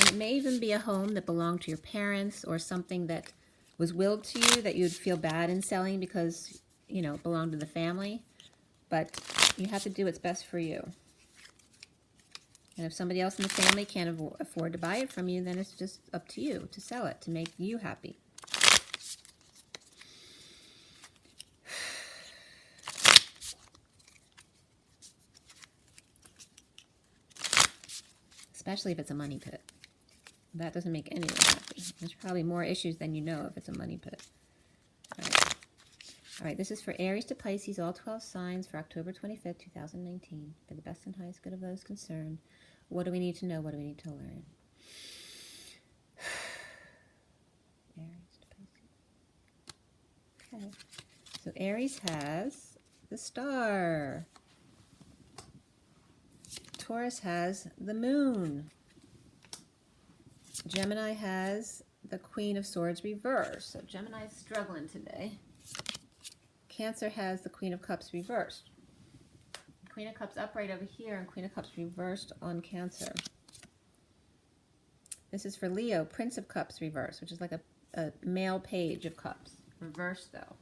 It may even be a home that belonged to your parents, or something that was willed to you that you'd feel bad in selling because, it belonged to the family. But you have to do what's best for you. And if somebody else in the family can't afford to buy it from you, then it's just up to you to sell it, to make you happy. Especially if it's a money pit. That doesn't make anyone happy. There's probably more issues than you know if it's a money pit. All right, this is for Aries to Pisces, all 12 signs for October 25th, 2019. For the best and highest good of those concerned. What do we need to know? What do we need to learn? Aries to Pisces. Okay. So Aries has the star. Taurus has the moon. Gemini has the Queen of Swords reversed. So Gemini is struggling today. Cancer has the Queen of Cups reversed. Queen of Cups upright over here and Queen of Cups reversed on Cancer. This is for Leo, Prince of Cups reversed, which is like a male page of cups. Reversed though.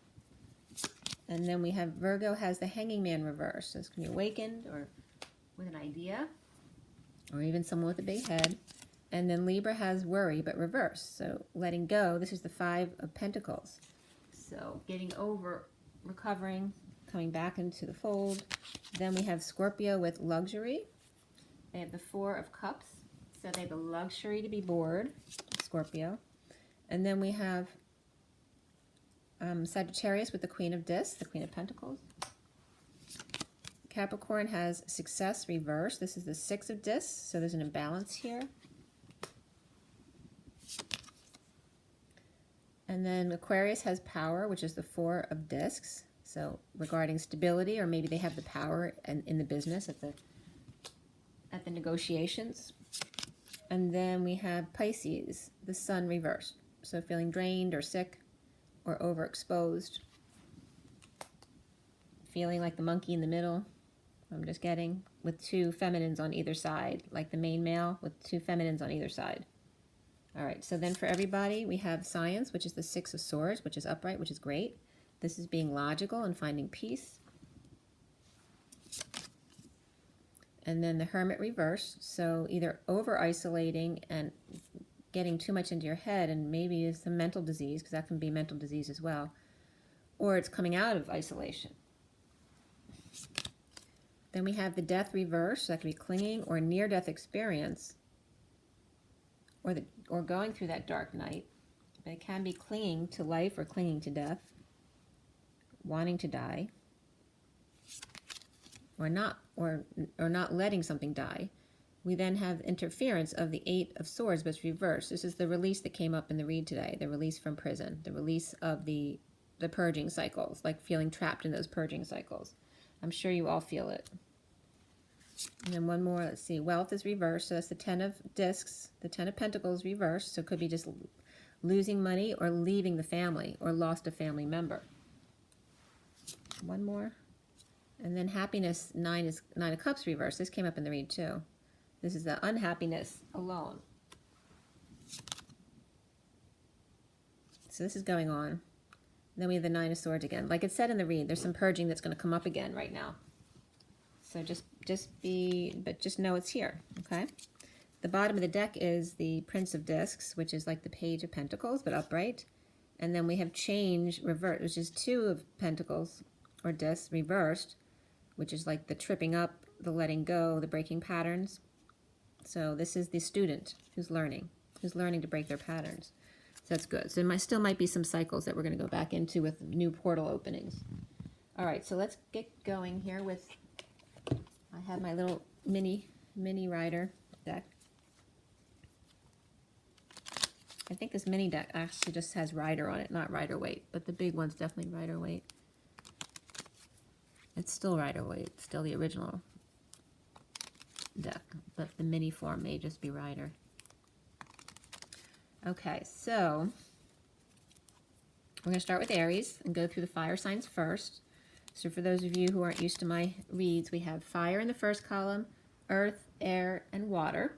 And then we have Virgo has the Hanging Man reversed. So it's going to be awakened or with an idea, or even someone with a big head. And then Libra has worry, but reversed. So letting go. This is the Five of Pentacles. So getting over, recovering, coming back into the fold. Then we have Scorpio with luxury. They have the Four of Cups. So they have the luxury to be bored, Scorpio. And then we have Sagittarius with the Queen of Discs, the Queen of Pentacles. Capricorn has success reversed. This is the Six of Discs, so there's an imbalance here. And then Aquarius has power, which is the Four of Discs. So regarding stability, or maybe they have the power in the business at the negotiations. And then we have Pisces, the sun reversed. So feeling drained or sick or overexposed. Feeling like the monkey in the middle, I'm just getting, with two feminines on either side, like the main male with two feminines on either side. All right, so then for everybody, we have Science, which is the Six of Swords, which is upright, which is great. This is being logical and finding peace. And then the Hermit reversed, so either over-isolating and getting too much into your head, and maybe some mental disease, because that can be mental disease as well, or it's coming out of isolation. Then we have the Death reverse, so that could be clinging or near-death experience, or going through that dark night. But it can be clinging to life or clinging to death, wanting to die, or not letting something die. We then have interference of the Eight of Swords, but it's reversed. This is the release that came up in the read today, the release from prison, the release of the purging cycles, like feeling trapped in those purging cycles. I'm sure you all feel it. And then one more, let's see, Wealth is reversed, so that's the Ten of Discs, the Ten of Pentacles reversed, so it could be just losing money or leaving the family or lost a family member. One more. And then Happiness, Nine of Cups reversed. This came up in the read too. This is the unhappiness alone. So this is going on. Then we have the Nine of Swords again. Like it said in the read, there's some purging that's going to come up again right now. So just know it's here, okay? The bottom of the deck is the Prince of Discs, which is like the Page of Pentacles, but upright. And then we have Change reversed, which is Two of Pentacles, or Discs, reversed, which is like the tripping up, the letting go, the breaking patterns. So this is the student who's learning to break their patterns. So that's good. So there still might be some cycles that we're going to go back into with new portal openings. All right, so let's get going here with, I have my little mini rider deck. I think this mini deck actually just has rider on it, not rider weight, but the big one's definitely rider weight. It's still rider weight, still the original deck, but the mini form may just be rider. Okay, so we're going to start with Aries and go through the fire signs first. So for those of you who aren't used to my reads, we have fire in the first column, earth, air, and water.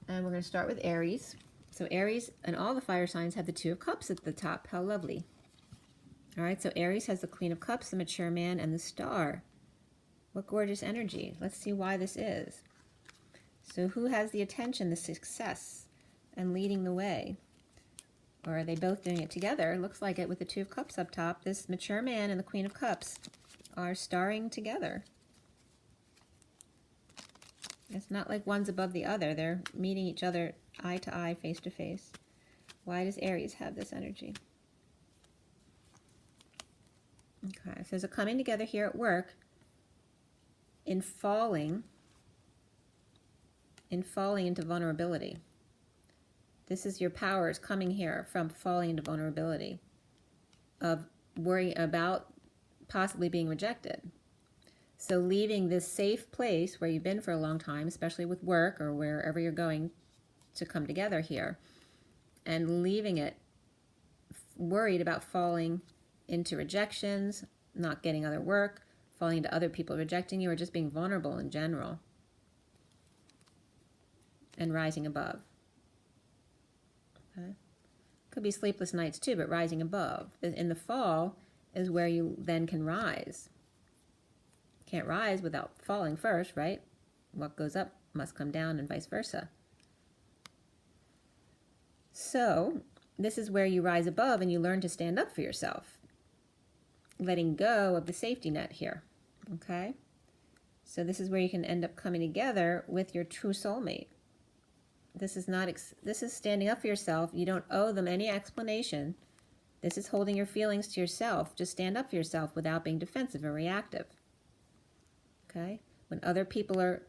And we're going to start with Aries. So Aries and all the fire signs have the Two of Cups at the top. How lovely. All right, so Aries has the Queen of Cups, the mature man, and the star. What gorgeous energy. Let's see why this is. So who has the attention, the success, and leading the way? Or are they both doing it together? Looks like it with the Two of Cups up top. This mature man and the Queen of Cups are starring together. It's not like one's above the other. They're meeting each other eye to eye, face to face. Why does Aries have this energy? Okay, so there's a coming together here at work in falling into vulnerability. This is your powers coming here from falling into vulnerability, of worrying about possibly being rejected. So leaving this safe place where you've been for a long time, especially with work or wherever you're going to come together here, and leaving it worried about falling into rejections, not getting other work, falling into other people rejecting you, or just being vulnerable in general, and rising above. Okay. Could be sleepless nights too, but rising above. In the fall is where you then can rise. Can't rise without falling first, right? What goes up must come down, and vice versa. So this is where you rise above and you learn to stand up for yourself, letting go of the safety net here. Okay, so this is where you can end up coming together with your true soulmate. This is standing up for yourself. You don't owe them any explanation. This is holding your feelings to yourself. Just stand up for yourself without being defensive or reactive. Okay? When other people are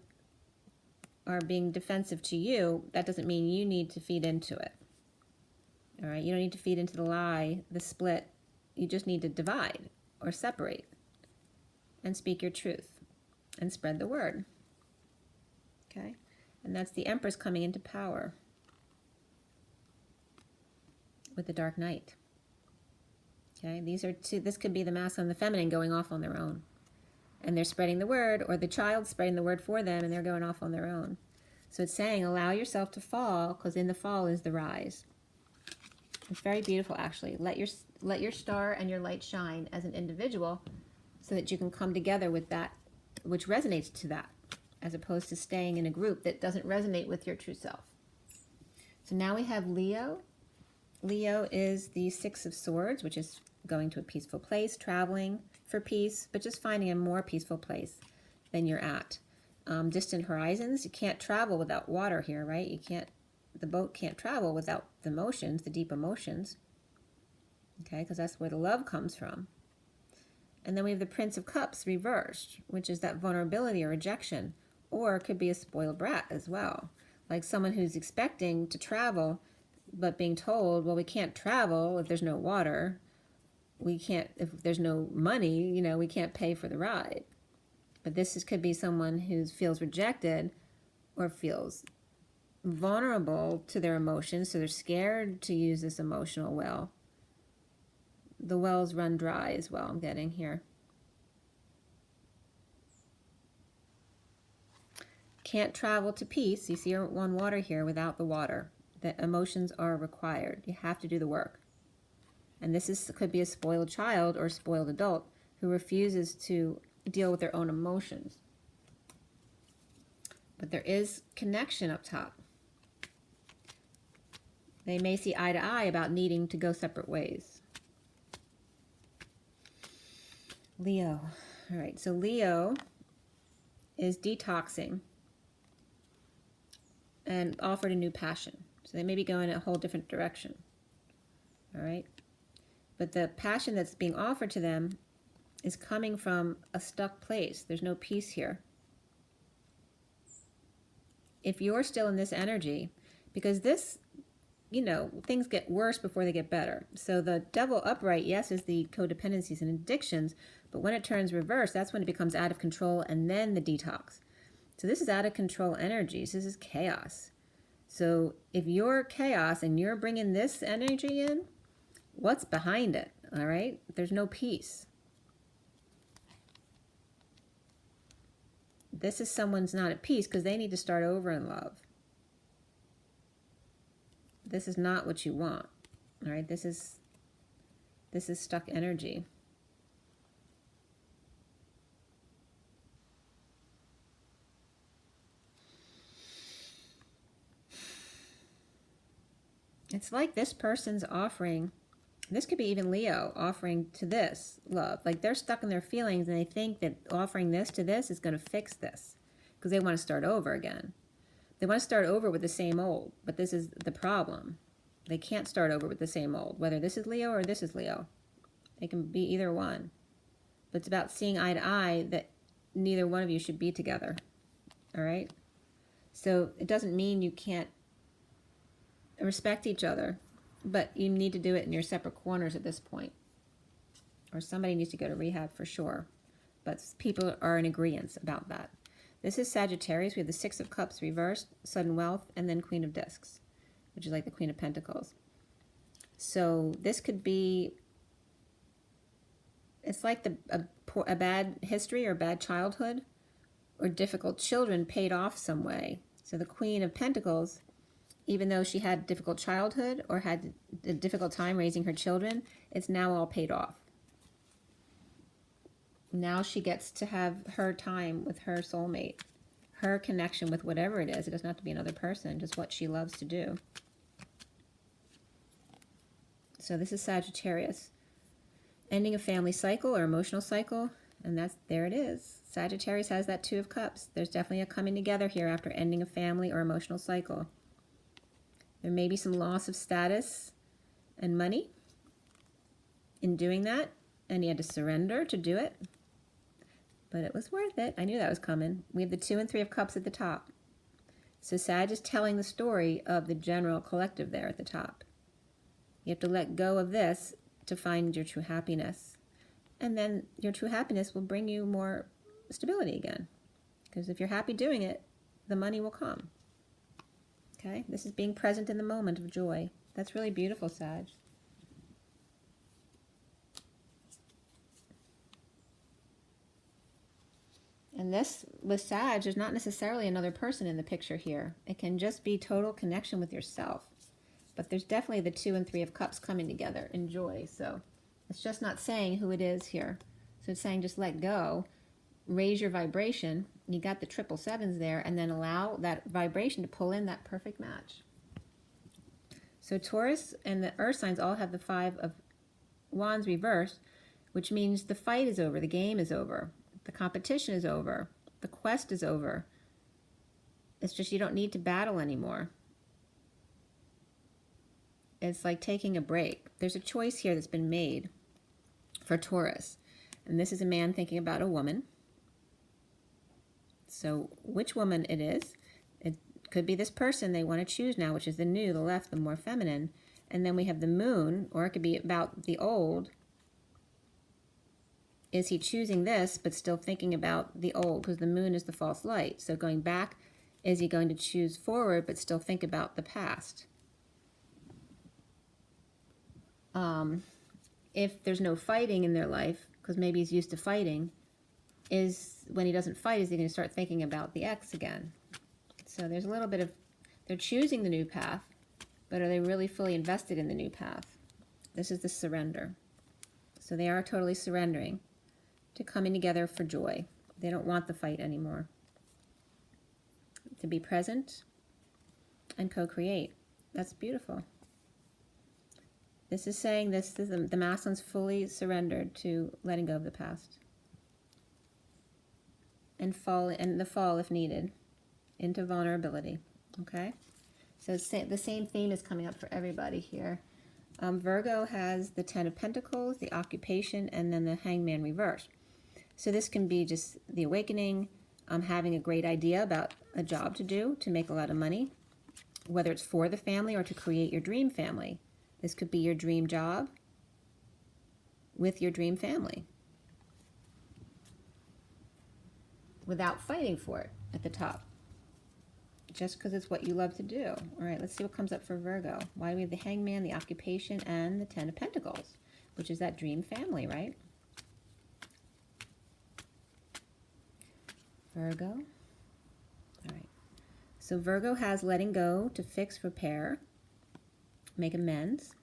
being defensive to you, that doesn't mean you need to feed into it. All right? You don't need to feed into the lie, the split. You just need to divide. or separate and speak your truth and spread the word. Okay? And that's the Empress coming into power with the Dark Knight. Okay? This could be the masculine and the feminine going off on their own. And they're spreading the word, or the child's spreading the word for them, and they're going off on their own. So it's saying, allow yourself to fall, because in the fall is the rise. It's very beautiful, actually. Let your star and your light shine as an individual, so that you can come together with that which resonates to that, as opposed to staying in a group that doesn't resonate with your true self. So now we have Leo. Leo is the Six of Swords, which is going to a peaceful place, traveling for peace, but just finding a more peaceful place than you're at. Distant horizons, you can't travel without water here, right? The boat can't travel without the emotions, the deep emotions. Okay, because that's where the love comes from. And then we have the Prince of Cups reversed, which is that vulnerability or rejection, or it could be a spoiled brat as well. Like someone who's expecting to travel, but being told, well, we can't travel if there's no water. If there's no money, we can't pay for the ride. But could be someone who feels rejected or feels vulnerable to their emotions, so they're scared to use this emotional well. The wells run dry as well, I'm getting here. Can't travel to peace. You see one water here without the water. The emotions are required. You have to do the work. And could be a spoiled child or spoiled adult who refuses to deal with their own emotions. But there is connection up top. They may see eye to eye about needing to go separate ways. Leo. All right, so Leo is detoxing and offered a new passion. So they may be going a whole different direction. All right? But the passion that's being offered to them is coming from a stuck place. There's no peace here. If you're still in this energy, because this, things get worse before they get better. So the devil upright, yes, is the codependencies and addictions, but when it turns reverse, that's when it becomes out of control, and then the detox. So this is out of control energies. This is chaos. So if you're chaos and you're bringing this energy in, what's behind it? All right? There's no peace. This is someone's not at peace because they need to start over in love. This is not what you want. All right? This is stuck energy. It's like this person's offering, this could be even Leo offering to this love. Like they're stuck in their feelings and they think that offering this to this is going to fix this because they want to start over again. They want to start over with the same old, but this is the problem. They can't start over with the same old, whether this is Leo or this is Leo. It can be either one. But it's about seeing eye to eye that neither one of you should be together. All right? So it doesn't mean you can't respect each other, but you need to do it in your separate corners at this point. Or somebody needs to go to rehab for sure. But people are in agreement about that. This is Sagittarius. We have the Six of Cups reversed, sudden wealth, and then Queen of Discs, which is like the Queen of Pentacles. So this could be, it's like a bad history or bad childhood or difficult children paid off some way. So the Queen of Pentacles, even though she had a difficult childhood or had a difficult time raising her children, it's now all paid off. Now she gets to have her time with her soulmate, her connection with whatever it is. It doesn't have to be another person, just what she loves to do. So this is Sagittarius. Ending a family cycle or emotional cycle, and there it is. Sagittarius has that Two of Cups. There's definitely a coming together here after ending a family or emotional cycle. There may be some loss of status and money in doing that, and you had to surrender to do it. But it was worth it. I knew that was coming. We have the Two and Three of Cups at the top. So Sag is telling the story of the general collective there at the top. You have to let go of this to find your true happiness. and then your true happiness will bring you more stability again. Because if you're happy doing it, the money will come. Okay? This is being present in the moment of joy. That's really beautiful, Sag. And this, with Sag, there's not necessarily another person in the picture here. It can just be total connection with yourself. But there's definitely the 2 and 3 of Cups coming together in joy. So it's just not saying who it is here. So it's saying just let go, raise your vibration. You got the 777s there, and then allow that vibration to pull in that perfect match. So Taurus and the Earth signs all have the 5 of Wands reversed, which means the fight is over, the game is over. The competition is over. The quest is over. It's just you don't need to battle anymore. It's like taking a break. There's a choice here that's been made for Taurus. And this is a man thinking about a woman. So which woman it is, it could be this person they want to choose now, which is the new, the left, the more feminine. And then we have the moon, or it could be about the old. Is he choosing this, but still thinking about the old? Because the moon is the false light. So going back, is he going to choose forward, but still think about the past? If there's no fighting in their life, because maybe he's used to fighting, is when he doesn't fight, is he going to start thinking about the ex again? So there's a little bit of, they're choosing the new path, but are they really fully invested in the new path? This is the surrender. So they are totally surrendering to coming together for joy. They don't want the fight anymore. To be present and co-create. That's beautiful. This is saying this is the masculine's fully surrendered to letting go of the past. And the fall if needed into vulnerability. Okay? So the same theme is coming up for everybody here. Virgo has the 10 of Pentacles, the occupation, and then the Hangman reversed. So this can be just the awakening, having a great idea about a job to do to make a lot of money, whether it's for the family or to create your dream family. This could be your dream job with your dream family without fighting for it at the top. Just because it's what you love to do. All right, let's see what comes up for Virgo. Why do we have the Hangman, the occupation, and the 10 of Pentacles, which is that dream family, right? Virgo. All right. So Virgo has letting go to fix, repair, make amends.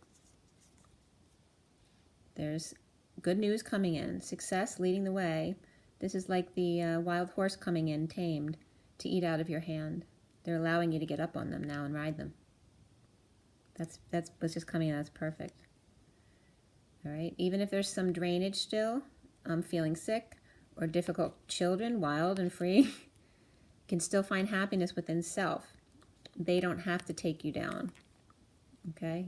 There's good news coming in. Success leading the way. This is like the wild horse coming in, tamed, to eat out of your hand. They're allowing you to get up on them now and ride them. That's what's just coming in. That's perfect. All right. Even if there's some drainage still, feeling sick or difficult children, wild and free, can still find happiness within self. They don't have to take you down. Okay.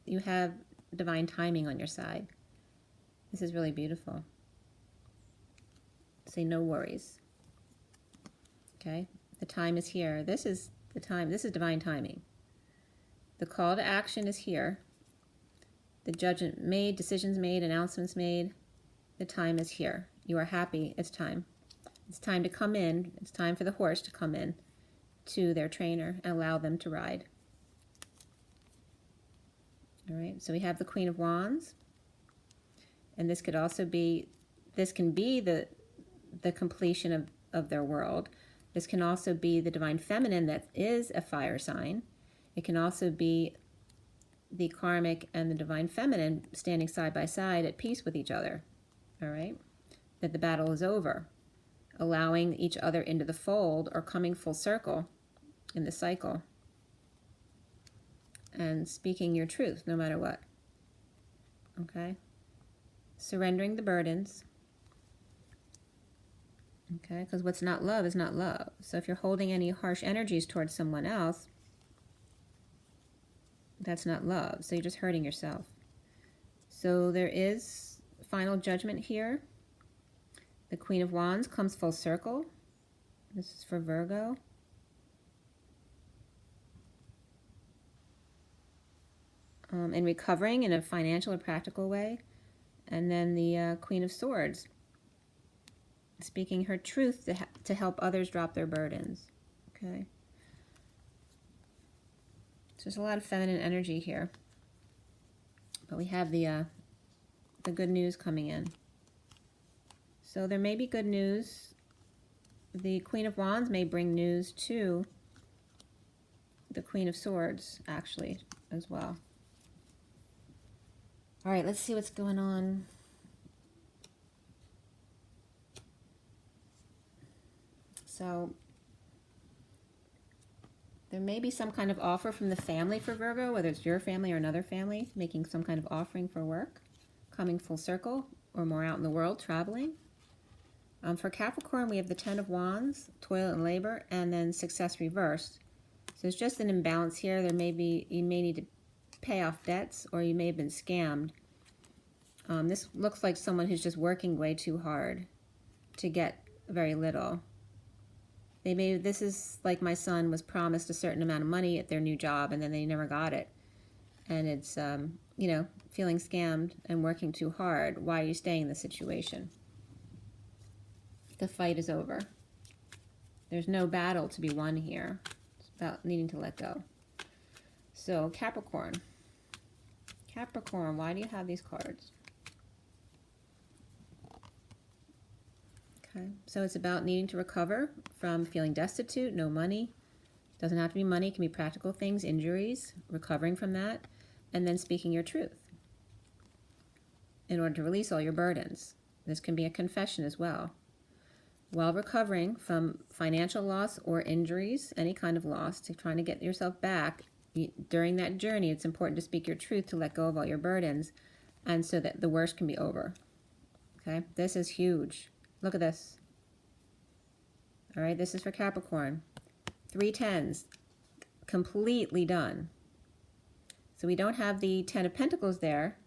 You have divine timing on your side. This is really beautiful. Say no worries. Okay. The time is here. This is the time. This is divine timing. The call to action is here. The judgment made, decisions made, announcements made. The time is here. You are happy. It's time. It's time to come in. It's time for the horse to come in to their trainer and allow them to ride. All right. So we have the Queen of Wands. And this could also be, this can be the completion of their world. This can also be the divine feminine that is a fire sign. It can also be the karmic and the divine feminine standing side by side at peace with each other. All right? That the battle is over. Allowing each other into the fold or coming full circle in the cycle. And speaking your truth no matter what. Okay? Surrendering the burdens. Okay, because what's not love is not love. So if you're holding any harsh energies towards someone else, that's not love. So you're just hurting yourself. So there is final judgment here. The Queen of Wands comes full circle. This is for Virgo. And recovering in a financial or practical way. And then the Queen of Swords, speaking her truth to help others drop their burdens. Okay. So there's a lot of feminine energy here. But we have the good news coming in. So there may be good news. The Queen of Wands may bring news to the Queen of Swords, actually, as well. All right, let's see what's going on. So there may be some kind of offer from the family for Virgo, whether it's your family or another family, making some kind of offering for work, coming full circle, or more out in the world, traveling. For Capricorn, we have the Ten of Wands, toil and labor, and then success reversed. So it's just an imbalance here. There may be, you may need to pay off debts, or you may have been scammed. This looks like someone who's just working way too hard to get very little. This is like my son was promised a certain amount of money at their new job, and then they never got it. And it's, you know, feeling scammed and working too hard. Why are you staying in this situation? The fight is over. There's no battle to be won here. It's about needing to let go. So Capricorn. Capricorn, why do you have these cards? Okay, so it's about needing to recover from feeling destitute, no money. Doesn't have to be money, it can be practical things, injuries, recovering from that, and then speaking your truth in order to release all your burdens. This can be a confession as well. While recovering from financial loss or injuries, any kind of loss, to trying to get yourself back, during that journey, it's important to speak your truth, to let go of all your burdens, and so that the worst can be over. Okay, this is huge. Look at this. All right, this is for Capricorn. 3 tens, completely done. So we don't have the Ten of Pentacles there,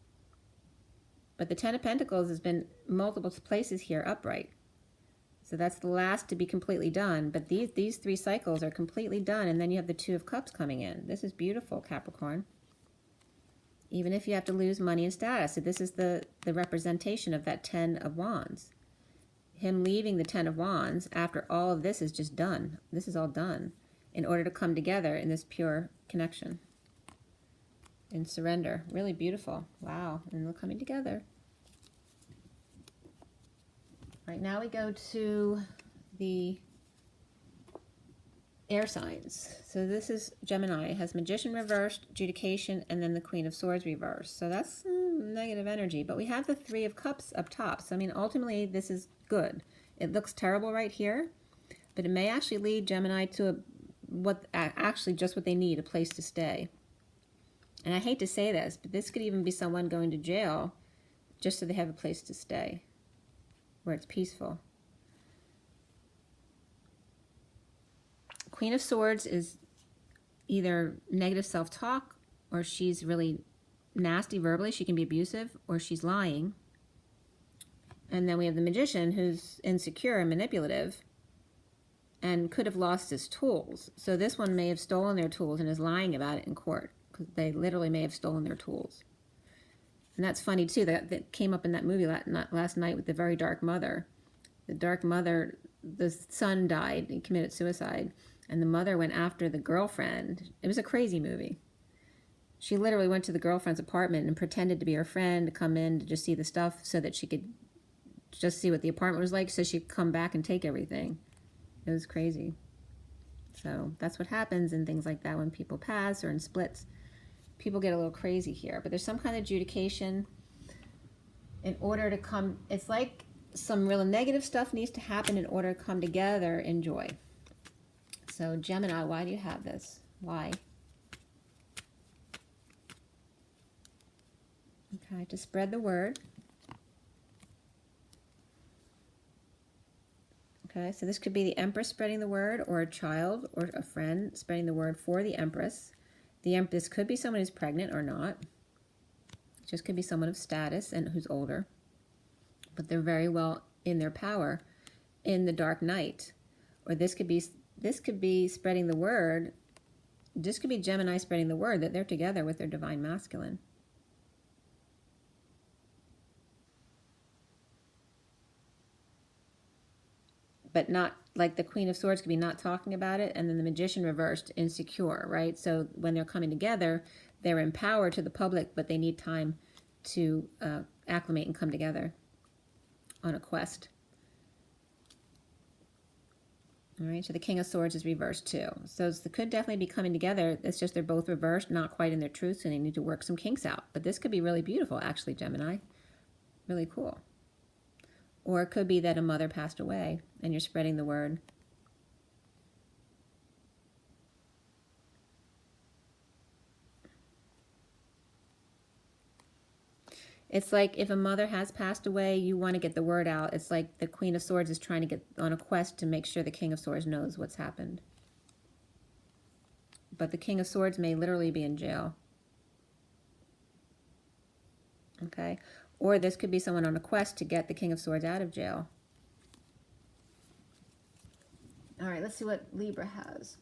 but the Ten of Pentacles has been multiple places here upright. So that's the last to be completely done, but these 3 cycles are completely done, and then you have the Two of Cups coming in. This is beautiful, Capricorn. Even if you have to lose money and status. So this is the representation of that Ten of Wands. Him leaving the Ten of Wands after all of this is just done. This is all done in order to come together in this pure connection. In surrender. Really beautiful. Wow. And they're coming together. Right now we go to the air signs. So this is Gemini. It has Magician reversed, Judication, and then the Queen of Swords reversed. So that's negative energy. But we have the Three of Cups up top. So I mean, ultimately this is good. It looks terrible right here, but it may actually lead Gemini to actually just what they need, a place to stay. And I hate to say this, but this could even be someone going to jail just so they have a place to stay, where it's peaceful. Queen of Swords is either negative self-talk, or she's really nasty verbally, she can be abusive, or she's lying. And then we have the Magician, who's insecure and manipulative and could have lost his tools. So this one may have stolen their tools and is lying about it in court, because they literally may have stolen their tools. And that's funny too, that came up in that movie last night with The Very Dark Mother. The dark mother, the son died, he committed suicide, and the mother went after the girlfriend. It was a crazy movie. She literally went to the girlfriend's apartment and pretended to be her friend, to come in to just see the stuff so that she could just see what the apartment was like, so she'd come back and take everything. It was crazy. So that's what happens in things like that when people pass or in splits. People get a little crazy here, but there's some kind of adjudication in order to come. It's like some real negative stuff needs to happen in order to come together in joy. So Gemini, why do you have this? Why? Okay, to spread the word. Okay, so this could be the Empress spreading the word, or a child or a friend spreading the word for the Empress. The Empress could be someone who's pregnant or not. It just could be someone of status and who's older. But they're very well in their power in the dark night. Or this could be spreading the word. This could be Gemini spreading the word that they're together with their divine masculine. but not, like the Queen of Swords could be not talking about it, and then the Magician reversed, insecure, right? So when they're coming together, they're in power to the public, but they need time to acclimate and come together on a quest. All right, so the King of Swords is reversed too. So they could definitely be coming together. It's just they're both reversed, not quite in their truth, and they need to work some kinks out. But this could be really beautiful, actually, Gemini. Really cool. Or it could be that a mother passed away and you're spreading the word. It's like if a mother has passed away, you want to get the word out. It's like the Queen of Swords is trying to get on a quest to make sure the King of Swords knows what's happened. But the King of Swords may literally be in jail. Okay? Or this could be someone on a quest to get the King of Swords out of jail. All right, let's see what Libra has.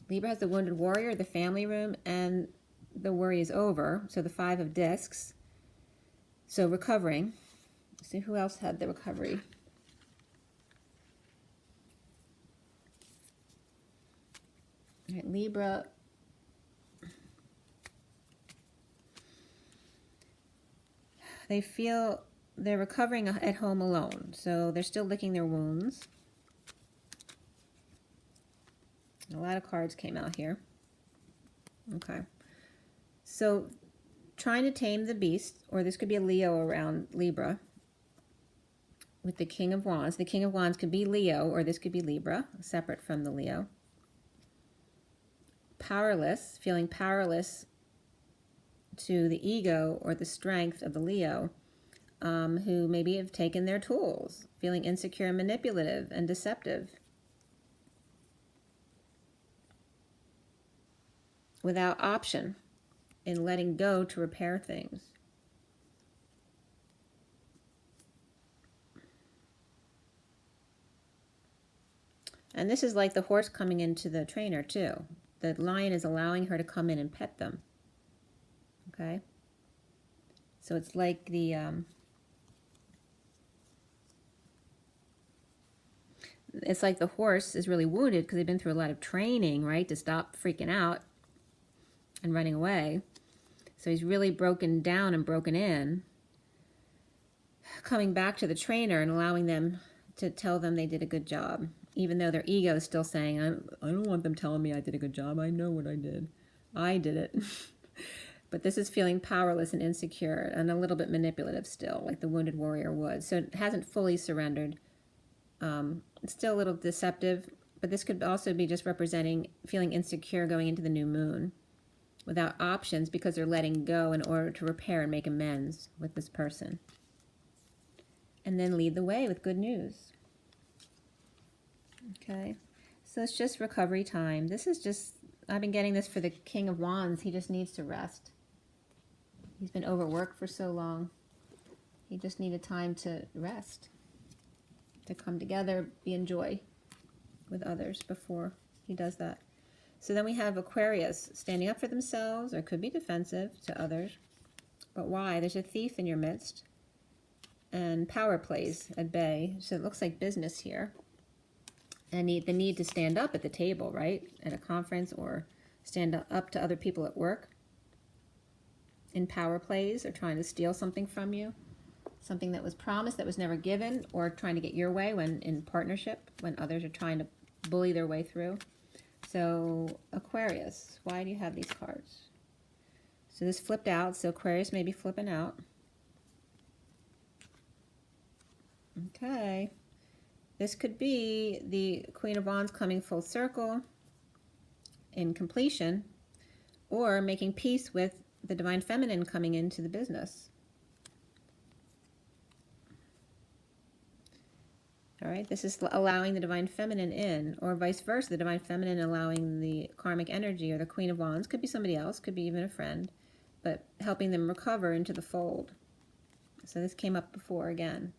Libra has the Wounded Warrior, the Family Room, and the worry is over. So the 5 of Discs. So recovering. Let's see who else had the recovery. All right, Libra. They feel they're recovering at home alone. So they're still licking their wounds. A lot of cards came out here. Okay. So trying to tame the beast, or this could be a Leo around Libra with the King of Wands. The King of Wands could be Leo, or this could be Libra, separate from the Leo. Powerless, feeling powerless to the ego or the strength of the Leo, who maybe have taken their tools, feeling insecure and manipulative and deceptive. Without option in letting go to repair things. And this is like the horse coming into the trainer too. The lion is allowing her to come in and pet them. Okay? So it's like the horse is really wounded because they've been through a lot of training, right, to stop freaking out and running away. So he's really broken down and broken in, coming back to the trainer and allowing them to tell them they did a good job, even though their ego is still saying, I don't want them telling me I did a good job. I know what I did. I did it. But this is feeling powerless and insecure and a little bit manipulative still, like the Wounded Warrior would. So it hasn't fully surrendered. It's still a little deceptive, but this could also be just representing feeling insecure going into the new moon, without options because they're letting go in order to repair and make amends with this person. And then lead the way with good news. Okay, so it's just recovery time. This is just, I've been getting this for the King of Wands. He just needs to rest. He's been overworked for so long. He just needed time to rest, to come together, be in joy with others before he does that. So then we have Aquarius standing up for themselves, or could be defensive to others. But why? There's a thief in your midst. And power plays at bay. So it looks like business here. And the need to stand up at the table, right? At a conference, or stand up to other people at work. In power plays, or trying to steal something from you. Something that was promised that was never given, or trying to get your way when in partnership, when others are trying to bully their way through. So Aquarius, why do you have these cards? So this flipped out, so Aquarius may be flipping out. Okay. This could be the Queen of Wands coming full circle in completion, or making peace with the Divine Feminine coming into the business. All right, this is allowing the Divine Feminine in, or vice versa, the Divine Feminine allowing the karmic energy, or the Queen of Wands, could be somebody else, could be even a friend, but helping them recover into the fold. So this came up before again.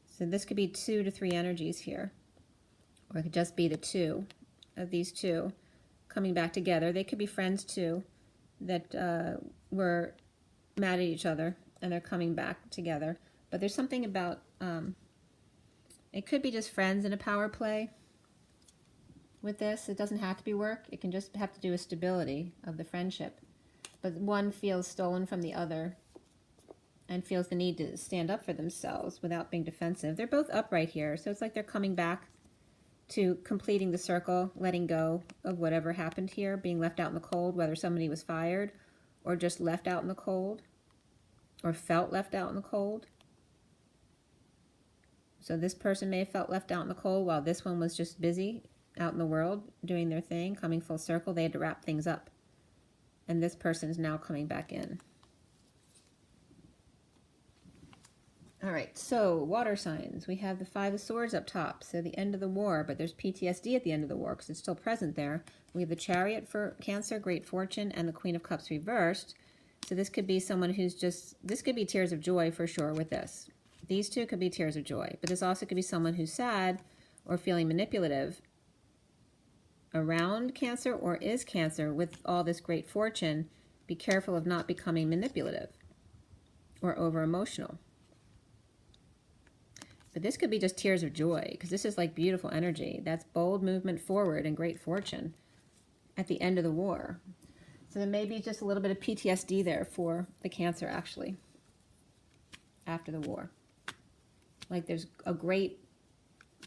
So this could be 2 to 3 energies here, or it could just be the two of these two coming back together. They could be friends too that were mad at each other and they're coming back together. But there's something about It could be just friends in a power play with this. It doesn't have to be work. It can just have to do with stability of the friendship. But one feels stolen from the other and feels the need to stand up for themselves without being defensive. They're both upright here, so it's like they're coming back to completing the circle, letting go of whatever happened here, being left out in the cold, whether somebody was fired or just left out in the cold or felt left out in the cold. So this person may have felt left out in the cold while this one was just busy out in the world doing their thing, coming full circle. They had to wrap things up. And this person is now coming back in. All right, so water signs. We have the Five of Swords up top, so the end of the war, but there's PTSD at the end of the war because it's still present there. We have the Chariot for Cancer, Great Fortune, and the Queen of Cups reversed. So this could be someone who's just, this could be tears of joy for sure with this. These two could be tears of joy, but this also could be someone who's sad or feeling manipulative around Cancer or is Cancer with all this great fortune. Be careful of not becoming manipulative or over emotional. But this could be just tears of joy because this is like beautiful energy. That's bold movement forward and great fortune at the end of the war. So there may be just a little bit of PTSD there for the Cancer actually after the war. Like there's a great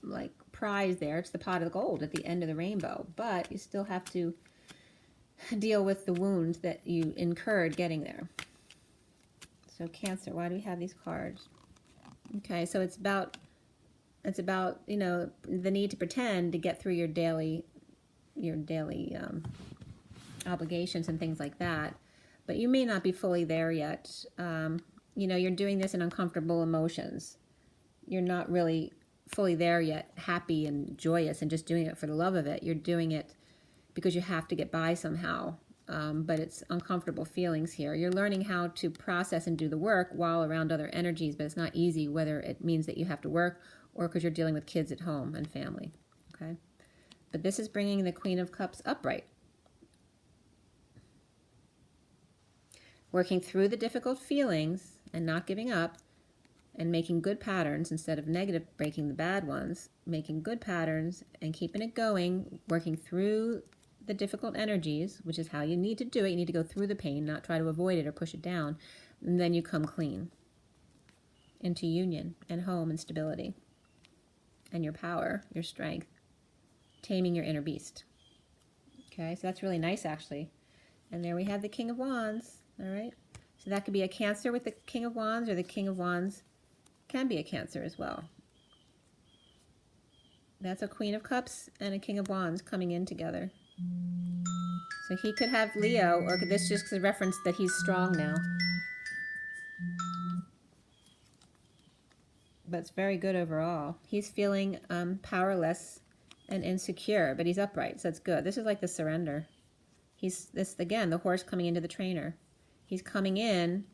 like prize there. It's the pot of gold at the end of the rainbow, but you still have to deal with the wounds that you incurred getting there. So Cancer, why do we have these cards? Okay, so it's about, you know, the need to pretend to get through your daily obligations and things like that. But you may not be fully there yet. You know, you're doing this in uncomfortable emotions. You're not really fully there yet, happy and joyous and just doing it for the love of it. You're doing it because you have to get by somehow. But it's uncomfortable feelings here. You're learning how to process and do the work while around other energies, but it's not easy, whether it means that you have to work or because you're dealing with kids at home and family, okay? But this is bringing the Queen of Cups upright. Working through the difficult feelings and not giving up and making good patterns instead of negative, breaking the bad ones, making good patterns and keeping it going, working through the difficult energies, which is how you need to do it. You need to go through the pain, not try to avoid it or push it down. And then you come clean into union and home and stability and your power, your strength, taming your inner beast. Okay, so that's really nice actually. And there we have the King of Wands, all right? So that could be a Cancer with the King of Wands, or the King of Wands can be a Cancer as well. That's a Queen of Cups and a King of Wands coming in together. So he could have Leo, or this just a reference that he's strong now. But it's very good overall. He's feeling powerless and insecure, but he's upright, so that's good. This is like the surrender. He's, this again, the horse coming into the trainer. He's coming in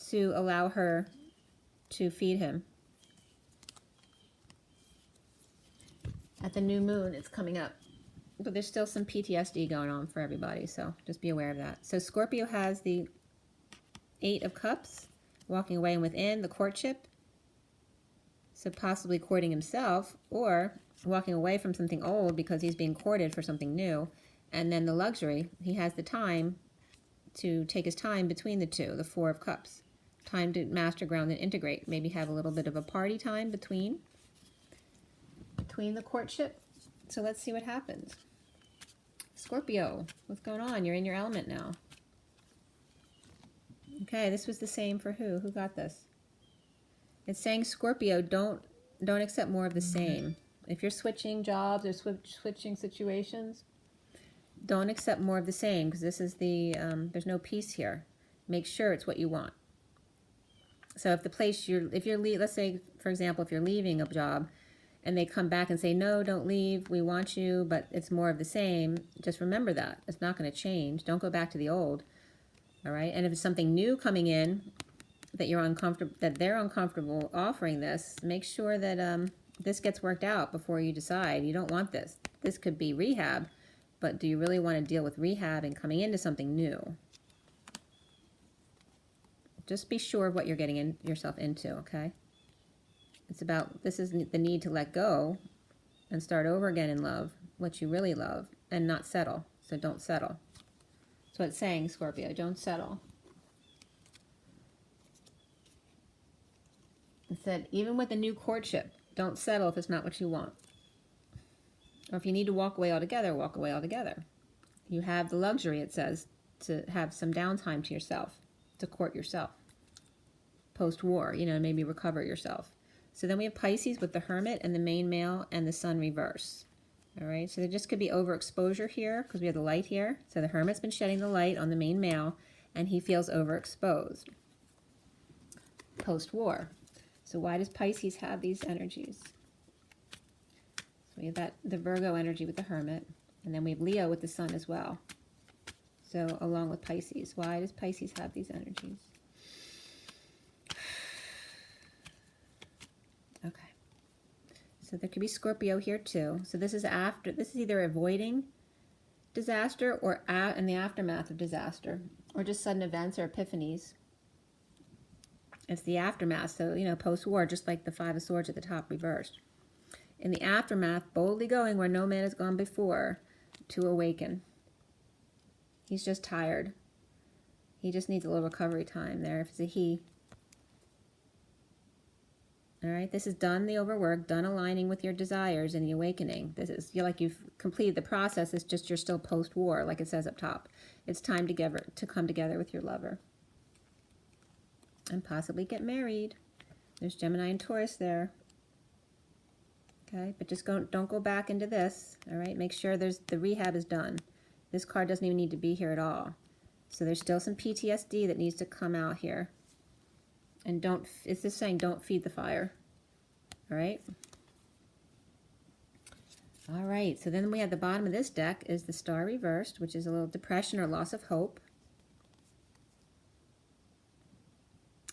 to allow her to feed him. At the new moon, it's coming up. But there's still some PTSD going on for everybody, so just be aware of that. So Scorpio has the Eight of Cups, walking away and within, the courtship. So possibly courting himself, or walking away from something old because he's being courted for something new. And then the luxury, he has the time to take his time between the two, the Four of Cups. Time to master, ground, and integrate. Maybe have a little bit of a party time between the courtship. So let's see what happens. Scorpio, what's going on? You're in your element now. Okay, this was the same for who? Who got this? It's saying, Scorpio, don't accept more of the same. If you're switching jobs or switching situations, don't accept more of the same, because this is the, there's no peace here. Make sure it's what you want. So if the place let's say, for example, if you're leaving a job, and they come back and say, no, don't leave, we want you, but it's more of the same, just remember that. It's not going to change. Don't go back to the old, all right? And if it's something new coming in that you're uncomfortable, that they're uncomfortable offering this, make sure that this gets worked out before you decide. You don't want this. This could be rehab, but do you really want to deal with rehab and coming into something new? Just be sure of what you're getting yourself into, okay? It's about, this is the need to let go and start over again in love, what you really love, and not settle. So don't settle. That's what it's saying, Scorpio. Don't settle. It said, even with a new courtship, don't settle if it's not what you want. Or if you need to walk away altogether, walk away altogether. You have the luxury, it says, to have some downtime to yourself, to court yourself. Post-war, you know, maybe recover yourself. So then we have Pisces with the Hermit and the main male and the Sun reverse. All right, so there just could be overexposure here because we have the light here. So the Hermit's been shedding the light on the main male and he feels overexposed post-war. So why does Pisces have these energies? So we have that, the Virgo energy with the Hermit, and then we have Leo with the Sun as well. So along with Pisces, why does Pisces have these energies? Okay. So there could be Scorpio here too. So this is after, this is either avoiding disaster or in the aftermath of disaster, or just sudden events or epiphanies. It's the aftermath, so, you know, post-war, just like the Five of Swords at the top reversed. In the aftermath, boldly going where no man has gone before to awaken. He's just tired. He just needs a little recovery time there, if it's a he. All right, this is done the overwork, done aligning with your desires and the awakening. This is, you're like you've completed the process, it's just you're still post-war, like it says up top. It's time to come together with your lover. And possibly get married. There's Gemini and Taurus there. Okay, but just don't go back into this. All right, make sure the rehab is done. This card doesn't even need to be here at all. So there's still some PTSD that needs to come out here. And it's just saying don't feed the fire. All right. All right, so then we have the bottom of this deck is the Star reversed, which is a little depression or loss of hope.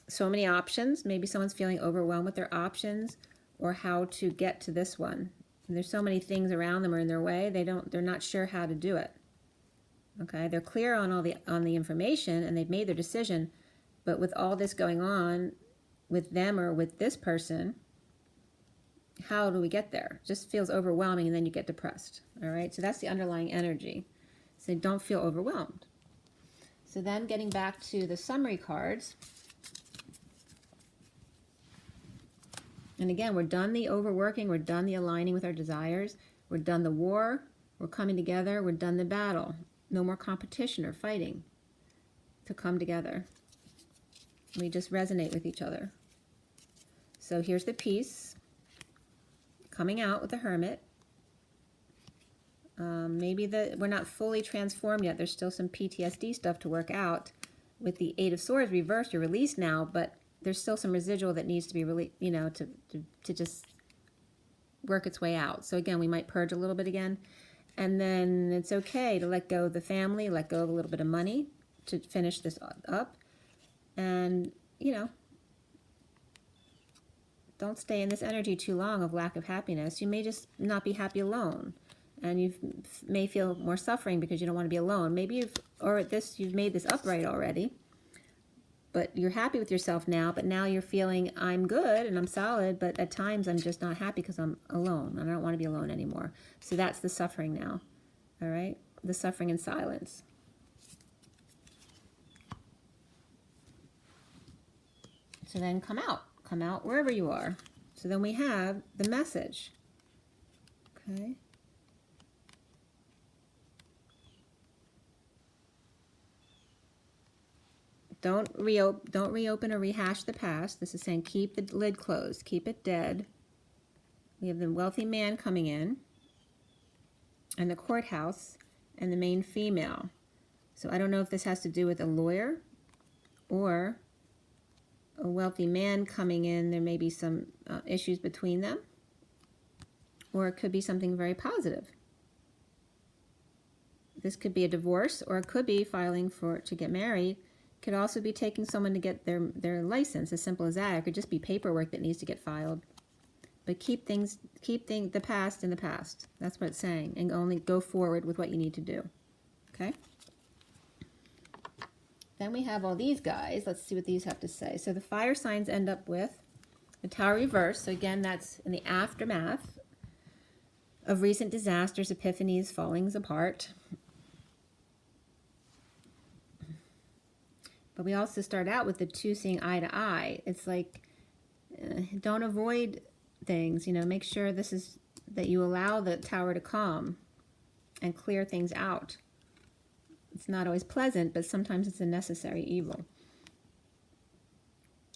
So many options. Maybe someone's feeling overwhelmed with their options or how to get to this one. And there's so many things around them or in their way, they're not sure how to do it. Okay, they're clear on on the information and they've made their decision, but with all this going on with them or with this person, how do we get there? It just feels overwhelming and then you get depressed. All right, so that's the underlying energy. So don't feel overwhelmed. So then getting back to the summary cards. And again, we're done the overworking, we're done the aligning with our desires, we're done the war, we're coming together, we're done the battle. No more competition or fighting to come together. We just resonate with each other. So here's the peace coming out with the Hermit. Maybe we're not fully transformed yet. There's still some PTSD stuff to work out. With the Eight of Swords reversed, you're released now, but there's still some residual that needs to be released, you know, to just work its way out. So again, we might purge a little bit again. And then it's okay to let go of the family, let go of a little bit of money to finish this up. And, you know, don't stay in this energy too long of lack of happiness. You may just not be happy alone. And you may feel more suffering because you don't want to be alone. Maybe you've made this upright already. But you're happy with yourself now, but now you're feeling I'm good and I'm solid, but at times I'm just not happy because I'm alone. And I don't want to be alone anymore. So that's the suffering now, all right? The suffering in silence. So then come out wherever you are. So then we have the message, okay? Don't reopen or rehash the past. This is saying keep the lid closed. Keep it dead. We have the wealthy man coming in. And the courthouse. And the main female. So I don't know if this has to do with a lawyer. Or a wealthy man coming in. There may be some issues between them. Or it could be something very positive. This could be a divorce. Or it could be filing to get married. Could also be taking someone to get their license, as simple as that. It could just be paperwork that needs to get filed. But keep the past in the past. That's what it's saying. And only go forward with what you need to do. Okay? Then we have all these guys. Let's see what these have to say. So the fire signs end up with The Tower reversed. So again, that's in the aftermath of recent disasters, epiphanies, fallings apart. But we also start out with the two seeing eye to eye. It's like, don't avoid things, you know, make sure this is, that you allow the Tower to calm and clear things out. It's not always pleasant, but sometimes it's a necessary evil.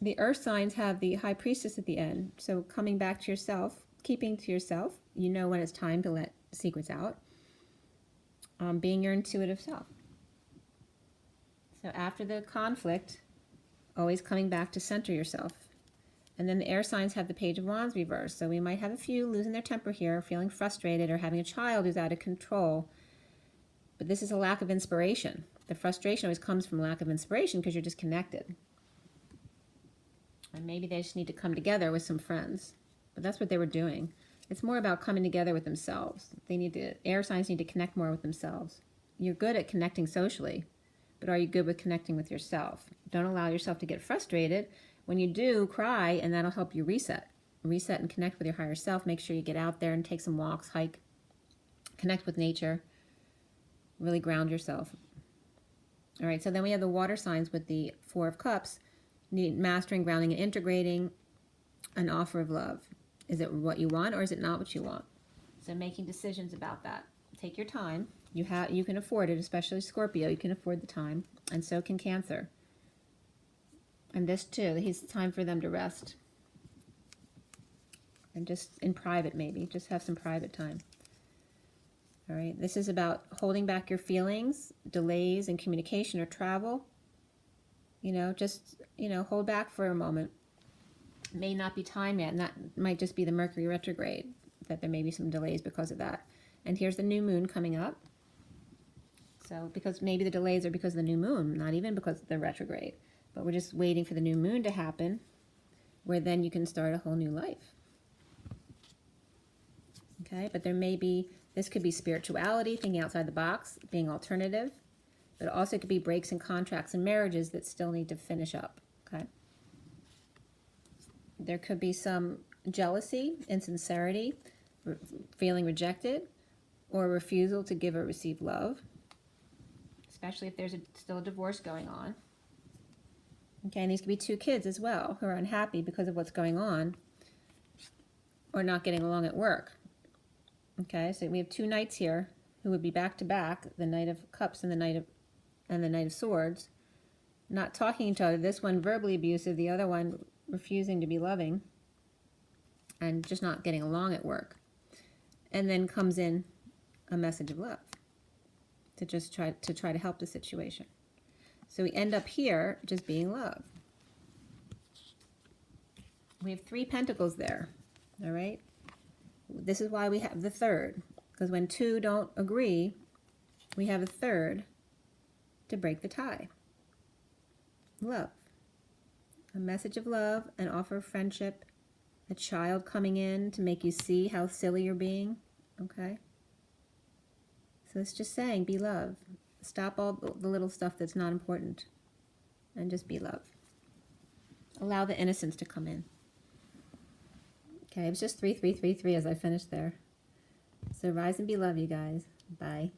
The earth signs have the High Priestess at the end. So coming back to yourself, keeping to yourself, you know when it's time to let secrets out. Being your intuitive self. So after the conflict, always coming back to center yourself. And then the air signs have the Page of Wands reversed. So we might have a few losing their temper here, feeling frustrated, or having a child who's out of control. But this is a lack of inspiration. The frustration always comes from lack of inspiration because you're disconnected. And maybe they just need to come together with some friends. But that's what they were doing. It's more about coming together with themselves. They need to, air signs need to connect more with themselves. You're good at connecting socially, but are you good with connecting with yourself? Don't allow yourself to get frustrated. When you do, cry, and that'll help you reset. Reset and connect with your higher self. Make sure you get out there and take some walks, hike, connect with nature. Really ground yourself. All right, so then we have the water signs with the Four of Cups. Need mastering, grounding, and integrating an offer of love. Is it what you want or is it not what you want? So making decisions about that. Take your time. You can afford it, especially Scorpio. You can afford the time, and so can Cancer. And this too, it's time for them to rest. And just in private maybe, just have some private time. All right, this is about holding back your feelings, delays in communication or travel. You know, just, you know, hold back for a moment. It may not be time yet, and that might just be the Mercury retrograde, that there may be some delays because of that. And here's the new moon coming up. So, because maybe the delays are because of the new moon, not even because of the retrograde. But we're just waiting for the new moon to happen, where then you can start a whole new life. Okay, but there may be, this could be spirituality, thinking outside the box, being alternative. But it also could be breaks in contracts and marriages that still need to finish up. Okay. There could be some jealousy, insincerity, feeling rejected, or refusal to give or receive love, especially if there's still a divorce going on. Okay, and these could be two kids as well who are unhappy because of what's going on or not getting along at work. Okay, so we have two knights here who would be back to back, the Knight of Cups and the Knight of Swords, not talking to each other. This one verbally abusive, the other one refusing to be loving and just not getting along at work. And then comes in a message of love to just try to help the situation. So we end up here just being love. We have 3 pentacles there, all right? This is why we have the third, because when two don't agree, we have a third to break the tie. Love. A message of love, an offer of friendship, a child coming in to make you see how silly you're being, okay? So it's just saying, be love. Stop all the little stuff that's not important and just be love. Allow the innocence to come in. Okay, it was just 3, 3, 3, 3 as I finished there. So rise and be love, you guys. Bye.